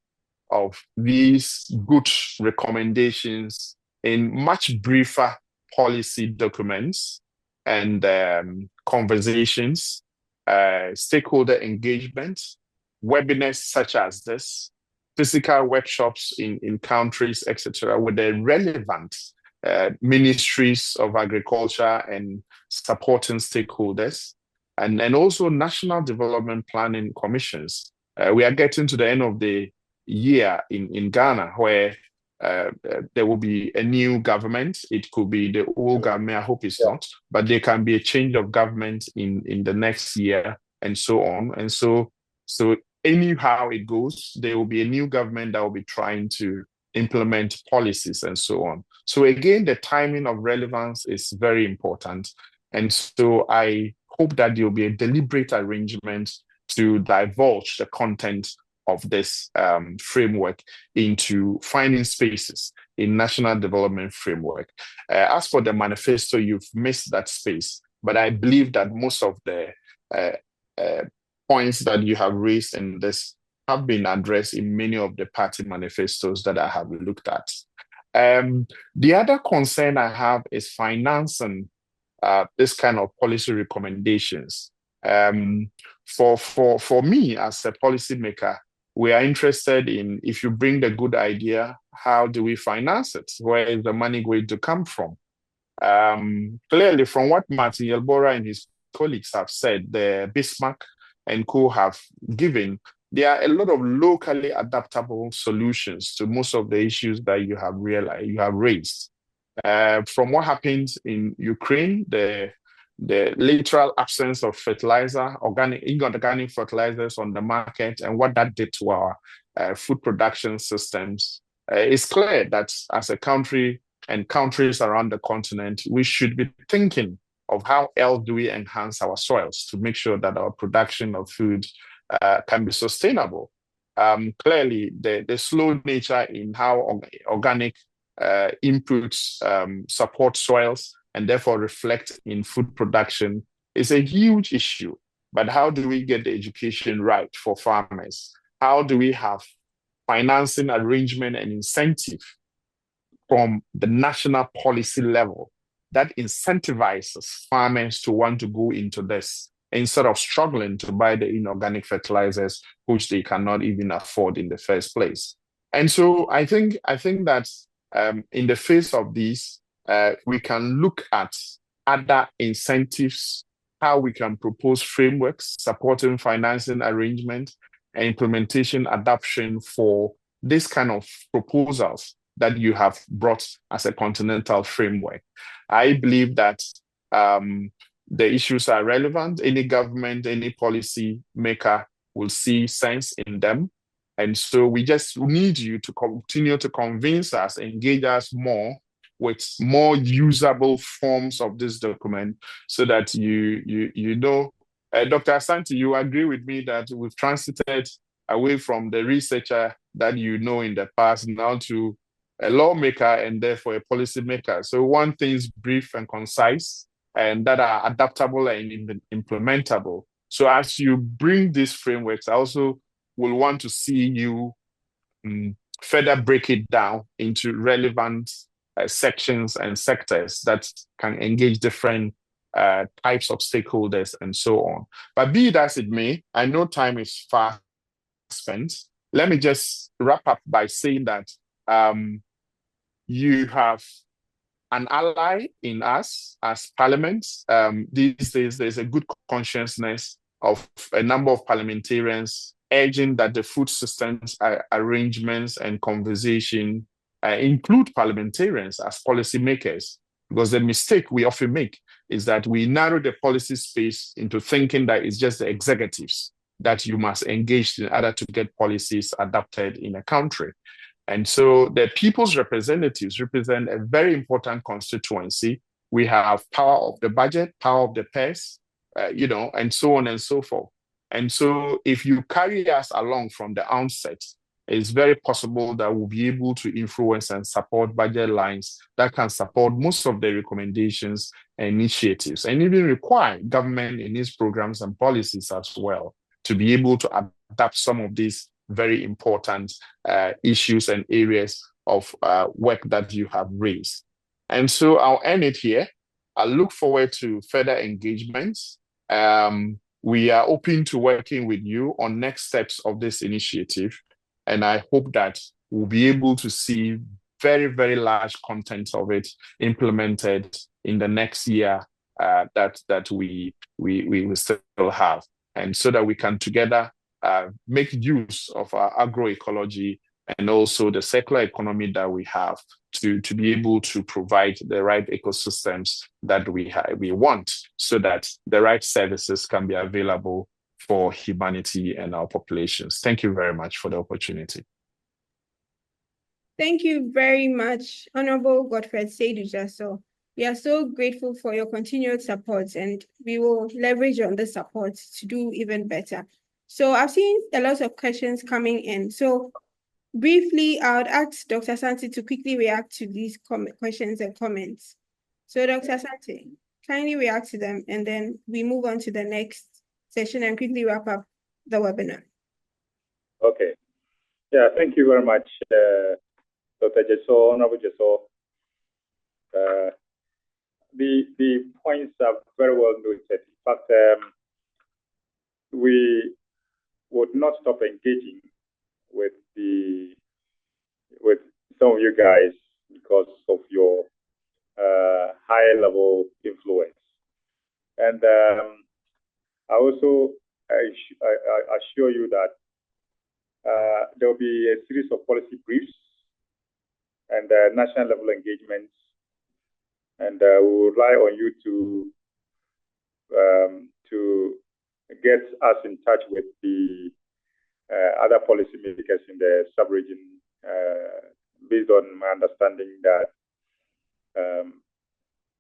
of these good recommendations in much briefer policy documents and conversations, stakeholder engagement, webinars such as this, physical workshops in countries, etc., with the relevant ministries of agriculture and supporting stakeholders, and also national development planning commissions. We are getting to the end of the year in Ghana, where there will be a new government. It could be the old government. I hope it's not, but there can be a change of government in the next year, and so on. And so anyhow it goes, there will be a new government that will be trying to implement policies and so on. So again, the timing of relevance is very important. And so I hope that there will be a deliberate arrangement to divulge the content of this framework into finding spaces in national development framework. As for the manifesto, you've missed that space, but I believe that most of the points that you have raised in this have been addressed in many of the party manifestos that I have looked at. The other concern I have is financing this kind of policy recommendations. For me as a policymaker, we are interested in, if you bring the good idea, how do we finance it? Where is the money going to come from? Clearly, from what Martin Yelbora and his colleagues have said, the Bismarck and co have given, there are a lot of locally adaptable solutions to most of the issues that you have raised. From what happened in Ukraine, the literal absence of fertilizer, inorganic fertilizers on the market, and what that did to our food production systems, it's clear that as a country and countries around the continent, we should be thinking of how else do we enhance our soils to make sure that our production of food can be sustainable. Clearly, the slow nature in how organic inputs support soils and therefore reflect in food production is a huge issue. But how do we get the education right for farmers? How do we have financing arrangement and incentive from the national policy level that incentivizes farmers to want to go into this instead of struggling to buy the inorganic fertilizers, which they cannot even afford in the first place? And so I think that in the face of these, we can look at other incentives, how we can propose frameworks, supporting financing arrangement, and implementation adoption for this kind of proposals that you have brought as a continental framework. I believe that the issues are relevant. Any government, any policy maker will see sense in them. And so we just need you to continue to convince us, engage us more with more usable forms of this document so that you know. Dr. Asante, you agree with me that we've transited away from the researcher that you know in the past now to a lawmaker and therefore a policymaker. So one thing is brief and concise and that are adaptable and implementable. So as you bring these frameworks, I also will want to see you further break it down into relevant sections and sectors that can engage different types of stakeholders and so on. But be it as it may, I know time is fast spent. Let me just wrap up by saying that you have an ally in us as Parliament. These days, there's a good consciousness of a number of parliamentarians urging that the food systems arrangements and conversation include parliamentarians as policymakers. Because the mistake we often make is that we narrow the policy space into thinking that it's just the executives that you must engage in order to get policies adopted in a country. And so the people's representatives represent a very important constituency. We have power of the budget, power of the purse, and so on and so forth. And so if you carry us along from the onset, it's very possible that we'll be able to influence and support budget lines that can support most of the recommendations and initiatives, and even require government in its programs and policies as well to be able to adapt some of these very important issues and areas of work that you have raised. And so I'll end it here. I look forward to further engagements. We are open to working with you on next steps of this initiative. And I hope that we'll be able to see very, very large content of it implemented in the next year that we will still have. And so that we can together make use of our agroecology and also the circular economy that we have to be able to provide the right ecosystems that we want, so that the right services can be available for humanity and our populations. Thank you very much for the opportunity. Thank you very much, Honorable Godfred Seidu-Jaso. We are so grateful for your continued support, and we will leverage on the support to do even better. So I've seen a lot of questions coming in. So briefly, I would ask Dr. Santi to quickly react to these questions and comments. So Dr. Santi, kindly react to them, and then we move on to the next session and quickly wrap up the webinar. Okay. Yeah, thank you very much, Dr. Jaso, Honorable Jaso. The points are very well noted. In fact, we would not stop engaging with some of you guys because of your high level influence. And I also assure you that there will be a series of policy briefs and national level engagements, and we will rely on you to get us in touch with the other policymakers in the sub-region, based on my understanding that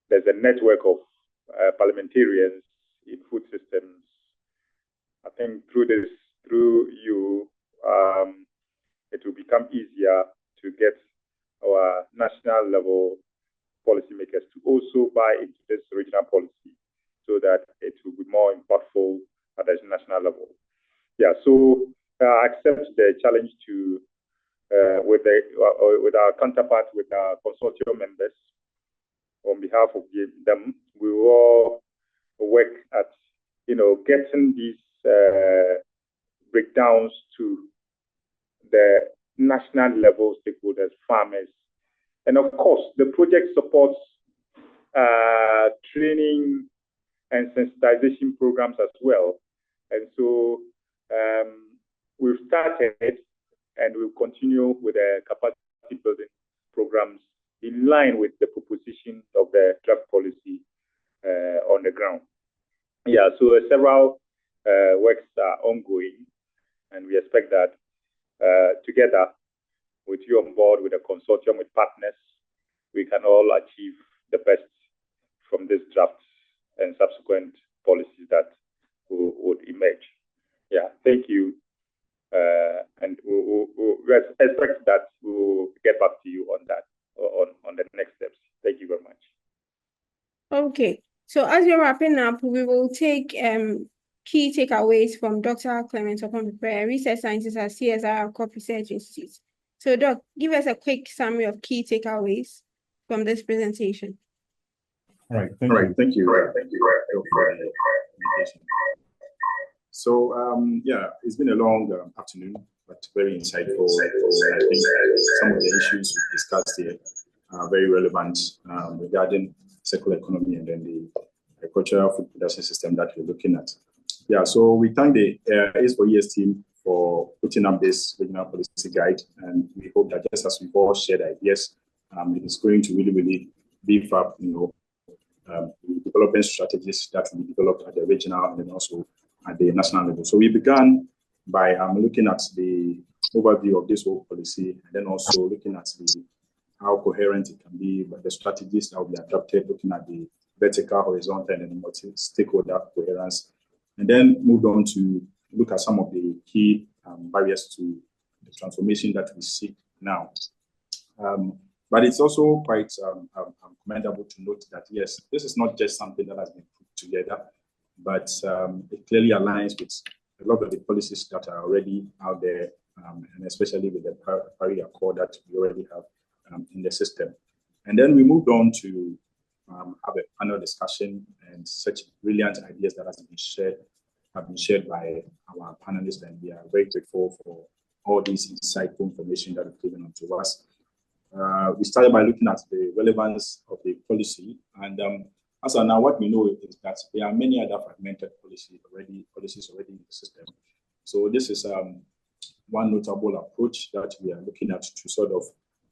there's a network of parliamentarians in food systems. I think through you, it will become easier to get our national level policymakers to also buy into this regional policy, so that it will be more impactful at the national level. Yeah, so I accept the challenge to with our counterparts, with our consortium members. On behalf of them, we will all work at getting these breakdowns to the national level stakeholders, farmers, and of course the project supports training and sensitization programs as well. And so we've started and we'll continue with the capacity building programs in line with the proposition of the draft policy on the ground. Yeah, so several works are ongoing, and we expect that together with you on board, with a consortium, with partners, we can all achieve the best from this draft and subsequent policies that would emerge. Yeah, thank you. And we expect that we'll get back to you on that, on the next steps. Thank you very much. Okay, so as we're wrapping up, we will take key takeaways from Dr. Clement Opon-Pepere, research scientist at CSIR Corp Research Institute. So Doc, give us a quick summary of key takeaways from this presentation. All right, thank you. Thank you for the invitation. So, yeah, it's been a long afternoon, but very insightful. I think some of the issues we discussed here are very relevant regarding circular economy and then the agricultural food production system that we're looking at. Yeah, so we thank the ACE4ES team for putting up this regional policy guide, and we hope that just as we've all shared ideas, it is going to really beef up, development strategies that will be developed at the regional and then also at the national level. So we began by looking at the overview of this whole policy, and then also looking at how coherent it can be, but the strategies that will be adopted, looking at the vertical, horizontal, and multi-stakeholder coherence, and then moved on to look at some of the key barriers to the transformation that we seek now. But it's also quite commendable to note that, yes, this is not just something that has been put together, but it clearly aligns with a lot of the policies that are already out there and especially with the Paris Accord that we already have in the system. And then we moved on to have a panel discussion, and such brilliant ideas that have been shared by our panelists, and we are very grateful for all this insightful information that is given to us. We started by looking at the relevance of the policy, and as of now, what we know is that there are many other fragmented policies already in the system. So this is one notable approach that we are looking at to sort of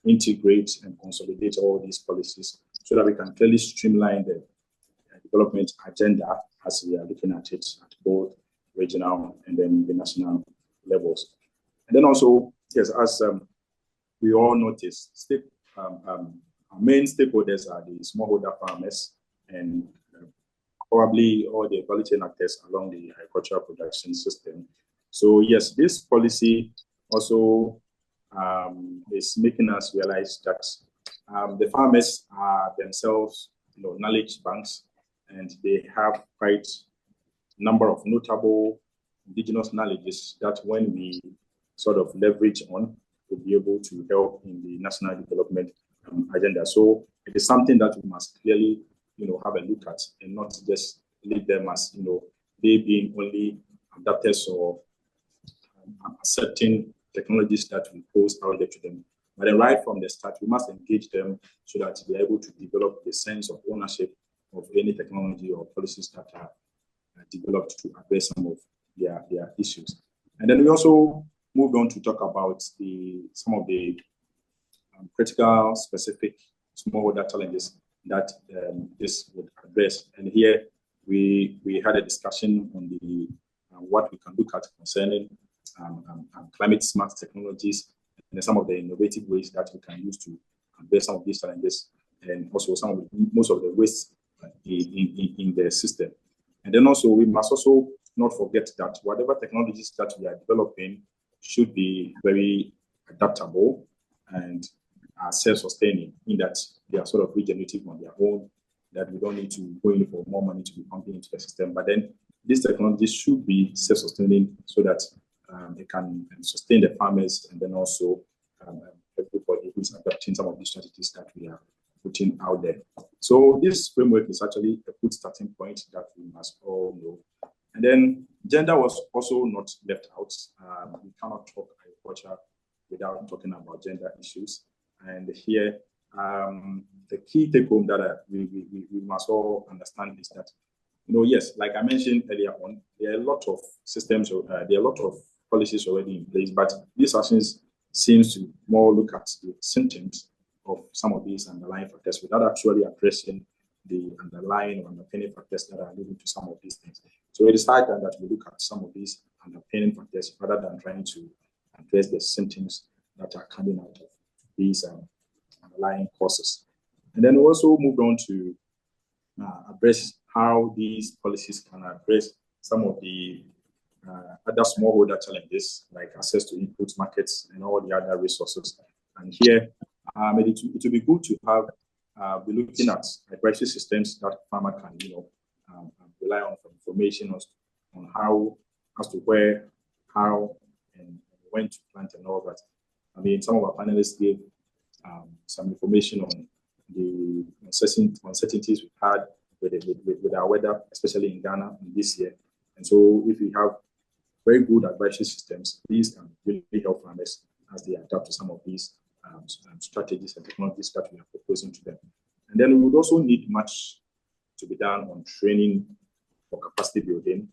integrate and consolidate all these policies so that we can clearly streamline the development agenda as we are looking at it at both regional and then the national levels. And then also, yes, as we all notice, our main stakeholders are the smallholder farmers and probably all the value chain actors along the agricultural production system. So yes, this policy also is making us realize that the farmers are themselves, knowledge banks, and they have quite a number of notable indigenous knowledges that when we sort of leverage on, we'll be able to help in the national development agenda. So it is something that we must clearly, have a look at and not just leave them as, they being only adapters or accepting technologies that we pose out there to them. But then right from the start, we must engage them so that they're able to develop the sense of ownership of any technology or policies that are developed to address some of their issues. And then we also moved on to talk about some of the critical, specific smallholder challenges that this would address. And here we had a discussion on the what we can look at concerning climate smart technologies and some of the innovative ways that we can use to address some of these challenges, and also most of the waste in the system. And then also we must also not forget that whatever technologies that we are developing should be very adaptable and self-sustaining, in that they are sort of regenerative on their own, that we don't need to go in for more money to be pumping into the system. But then these technologies should be self-sustaining so that they can sustain the farmers, and then also everybody who's adopting some of these strategies that we are putting out there. So this framework is actually a good starting point that we must all know. And then gender was also not left out. We cannot talk agriculture without talking about gender issues. And here, the key take home that we must all understand is that, yes, like I mentioned earlier on, there are a lot of systems, there are a lot of policies already in place, but these actions seems to more look at the symptoms of some of these underlying factors without actually addressing the underlying or underpinning factors that are leading to some of these things. So it is high time that we look at some of these underpinning factors rather than trying to address the symptoms that are coming out of these underlying causes. And then we also moved on to address how these policies can address some of the other smallholder challenges, like access to input markets and all the other resources. And here, it will be good to have be looking at agricultural systems that farmer can, rely on for information on how, as to where, how, and when to plant and all that. I mean, some of our panelists gave some information on the uncertainties we've had with our weather, especially in Ghana this year. And so if we have very good advisory systems, these can really help farmers as they adapt to some of these strategies and technologies that we are proposing to them. And then we would also need much to be done on training for capacity building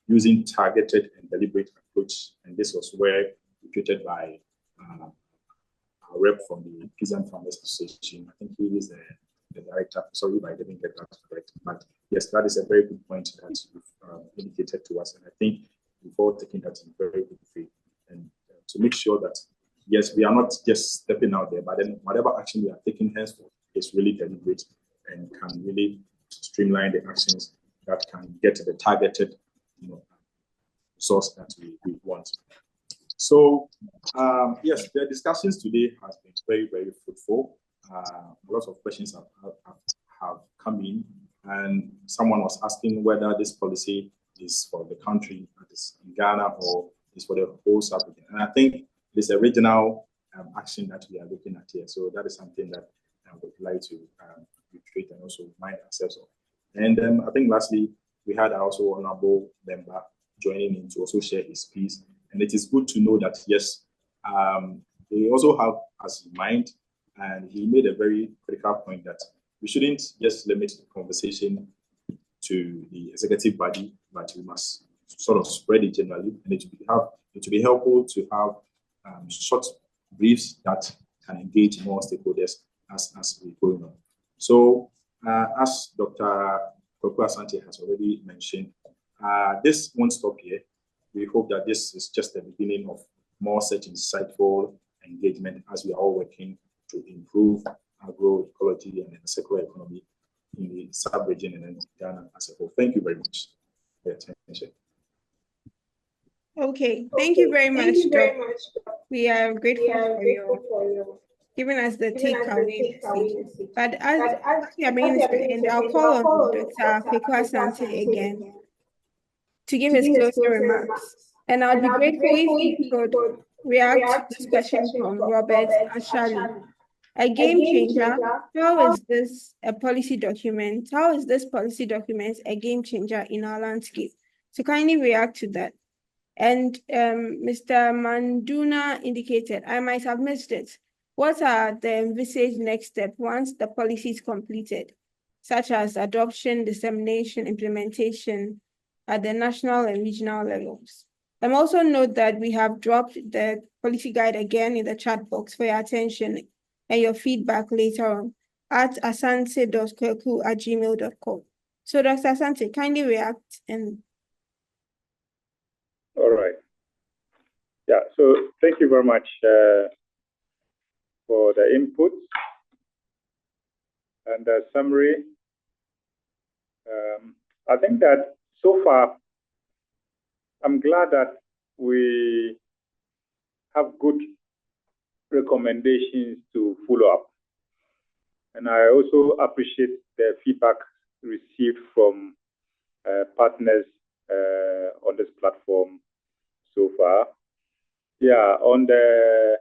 using targeted and deliberate approach. And this was where we created by our rep from the Peasant Farmers Association. I think he is the director. Sorry if I didn't get that correct. But yes, that is a very good point that you've indicated to us. And I think we've all taken that in very good faith. And to make sure that, yes, we are not just stepping out there, but then whatever action we are taking henceforth is really deliberate and can really streamline the actions that can get to the targeted source that we want. So, yes, the discussions today has been very, very fruitful. A lot of questions have come in, and someone was asking whether this policy is for the country that is in Ghana or is for the whole South African. And I think it's a regional action that we are looking at here. So that is something that I would like to reiterate and also remind ourselves of. And I think lastly, we had also honorable member joining in to also share his piece. And it is good to know that, yes, they also have us in mind, and he made a very critical point that we shouldn't just limit the conversation to the executive body, but we must sort of spread it generally, and it will be helpful to have short briefs that can engage more stakeholders as we go on. So, as Dr. Kwaku Asante has already mentioned, this won't stop here. We hope that this is just the beginning of more such insightful engagement as we are all working to improve agroecology and the circular economy in the sub-region and in Ghana as a whole. Thank you very much for your attention. Okay, thank you very much, Doc. We are grateful for your giving us the takeaway. But as we are bringing this to an end, I'll call on Dr. Kwaku Asante again to give his closing remarks. And I'll be grateful if he could react to this question from Robert Ashali. A game changer, how is this a policy document? How is this policy document a game changer in our landscape? So kindly react to that. And Mr. Manduna indicated, I might have missed it. What are the envisaged next steps once the policy is completed, such as adoption, dissemination, implementation at the national and regional levels? Also note that we have dropped the policy guide again in the chat box for your attention and your feedback later on at asante.kwaku@gmail.com. So Dr. Asante, kindly react and all right. Yeah, so thank you very much for the input and the summary. I think that so far, I'm glad that we have good recommendations to follow up. And I also appreciate the feedback received from partners on this platform so far. Yeah, on the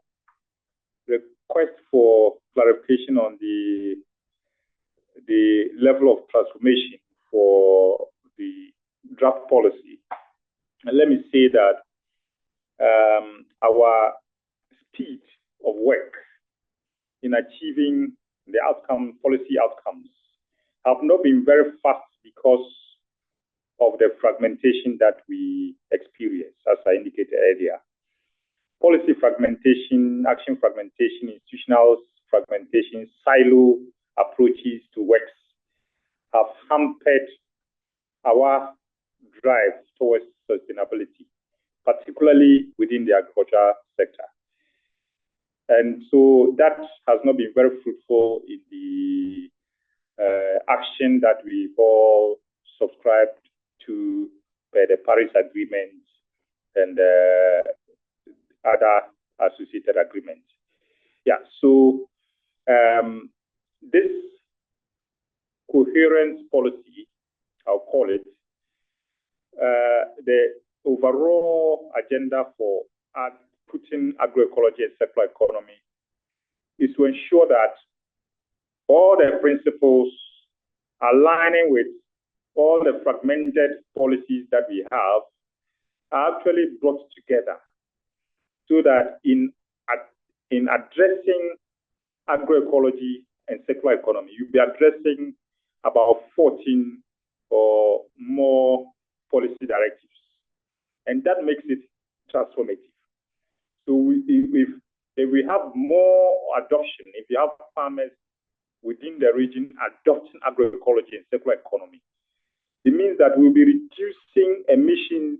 request for clarification on the level of transformation for the draft policy, and let me say that our speed of work in achieving the policy outcomes have not been very fast because of the fragmentation that we experience, as I indicated earlier. Policy fragmentation, action fragmentation, institutional fragmentation, silo approaches to works have hampered our drive towards sustainability, particularly within the agriculture sector. And so that has not been very fruitful in the action that we've all subscribed to by the Paris Agreement and other associated agreements. Yeah, so this coherence policy, I'll call it, the overall agenda for putting agroecology and circular economy is to ensure that all the principles aligning with all the fragmented policies that we have are actually brought together so that in addressing agroecology and circular economy, you'll be addressing about 14 or more policy directives. And that makes it transformative. So if we have more adoption, if you have farmers within the region adopting agroecology and circular economy, it means that we'll be reducing emissions,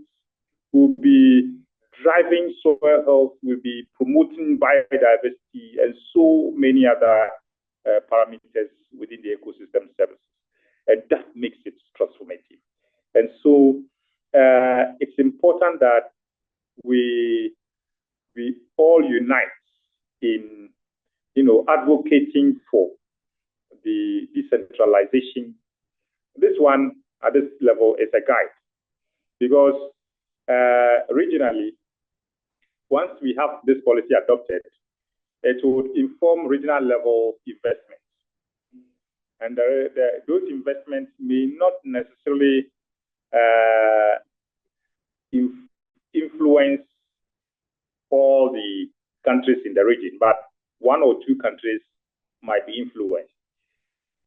we'll be driving soil health, we'll be promoting biodiversity and so many other parameters within the ecosystem services. And that makes it transformative. And so it's important that we all unite in advocating for the decentralization. This one at this level is a guide because regionally once we have this policy adopted, it would inform regional level investments. And those investments may not necessarily influence all the countries in the region, but one or two countries might be influenced.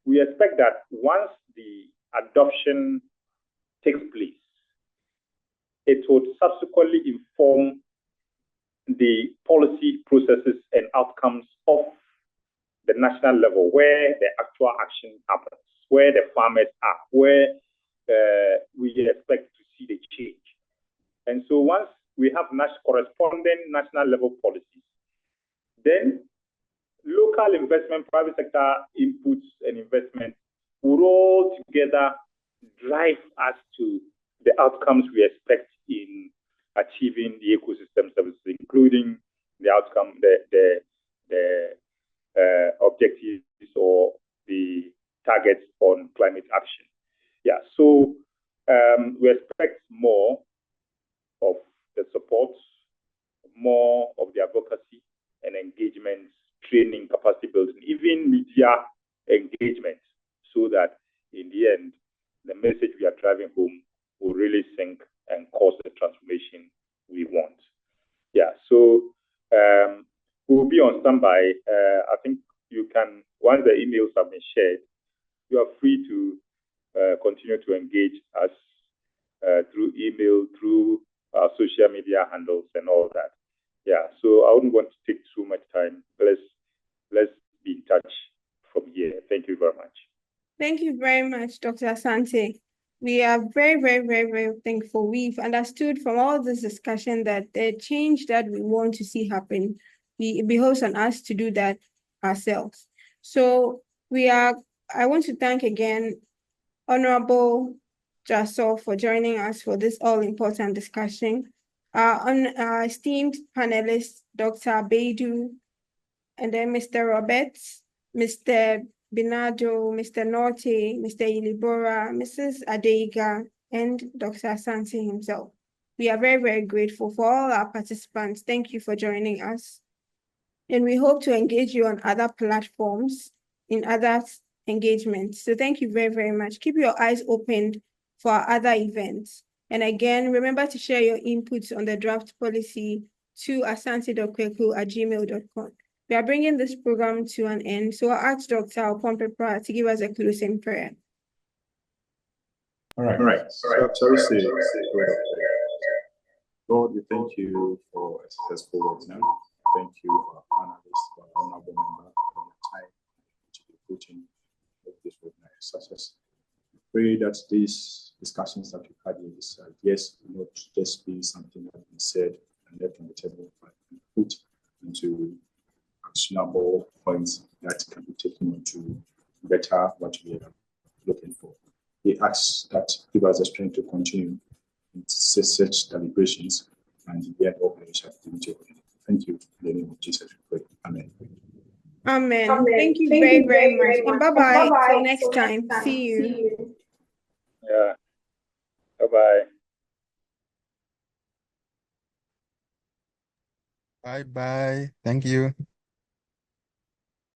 We expect that once the adoption takes place, it would subsequently inform the policy processes and outcomes of the national level, where the actual action happens, where the farmers are, where we expect to see the change. And so once we have corresponding national level policies, then local investment, private sector inputs and investment will all together drive us to the outcomes we expect in achieving the ecosystem services, including the outcome, the objectives or the targets on climate action. Yeah, so we expect more of the support, more of the advocacy and engagement, training, capacity building, even media engagement, so that in the end, the message we are driving home will really sink and cause the transformation we want. Yeah, so we'll be on standby. I think you can, once the emails have been shared, you are free to continue to engage us through email, through social media handles and all that. Yeah, so I wouldn't want to take too much time. Let's be in touch from here. Thank you very much. Thank you very much, Dr. Asante. We are very, very, very, very thankful. We've understood from all this discussion that the change that we want to see happen, it behoves on us to do that ourselves. So I want to thank again Honorable Jasso for joining us for this all-important discussion. Our esteemed panelists, Dr. Baidu, and then Mr. Roberts, Mr. Binado, Mr. Norte, Mr. Ilibora, Mrs. Adeiga, and Dr. Asante himself. We are very, very grateful for all our participants. Thank you for joining us. And we hope to engage you on other platforms in other engagements. So thank you very, very much. Keep your eyes opened for our other events. And again, remember to share your inputs on the draft policy to asante.kweku@gmail.com. We are bringing this program to an end, so I'll ask Dr. Opompepra to give us a closing prayer. All right. Sorry, Lord, we thank you for a successful webinar. Thank you for our panelists, for our honorable member, for the time to be putting this webinar success. Pray that these discussions that we've had in this yes, not just be something that has been said and left on the table, but put into actionable points that can be taken into better what we are looking for. We ask that give us the strength to continue in such deliberations and get organization activity. Thank you. In the name of Jesus, we pray. Amen. Amen. Thank you very, very much. And bye-bye. Till next time. See you. Yeah. Bye-bye. Bye-bye. Thank you.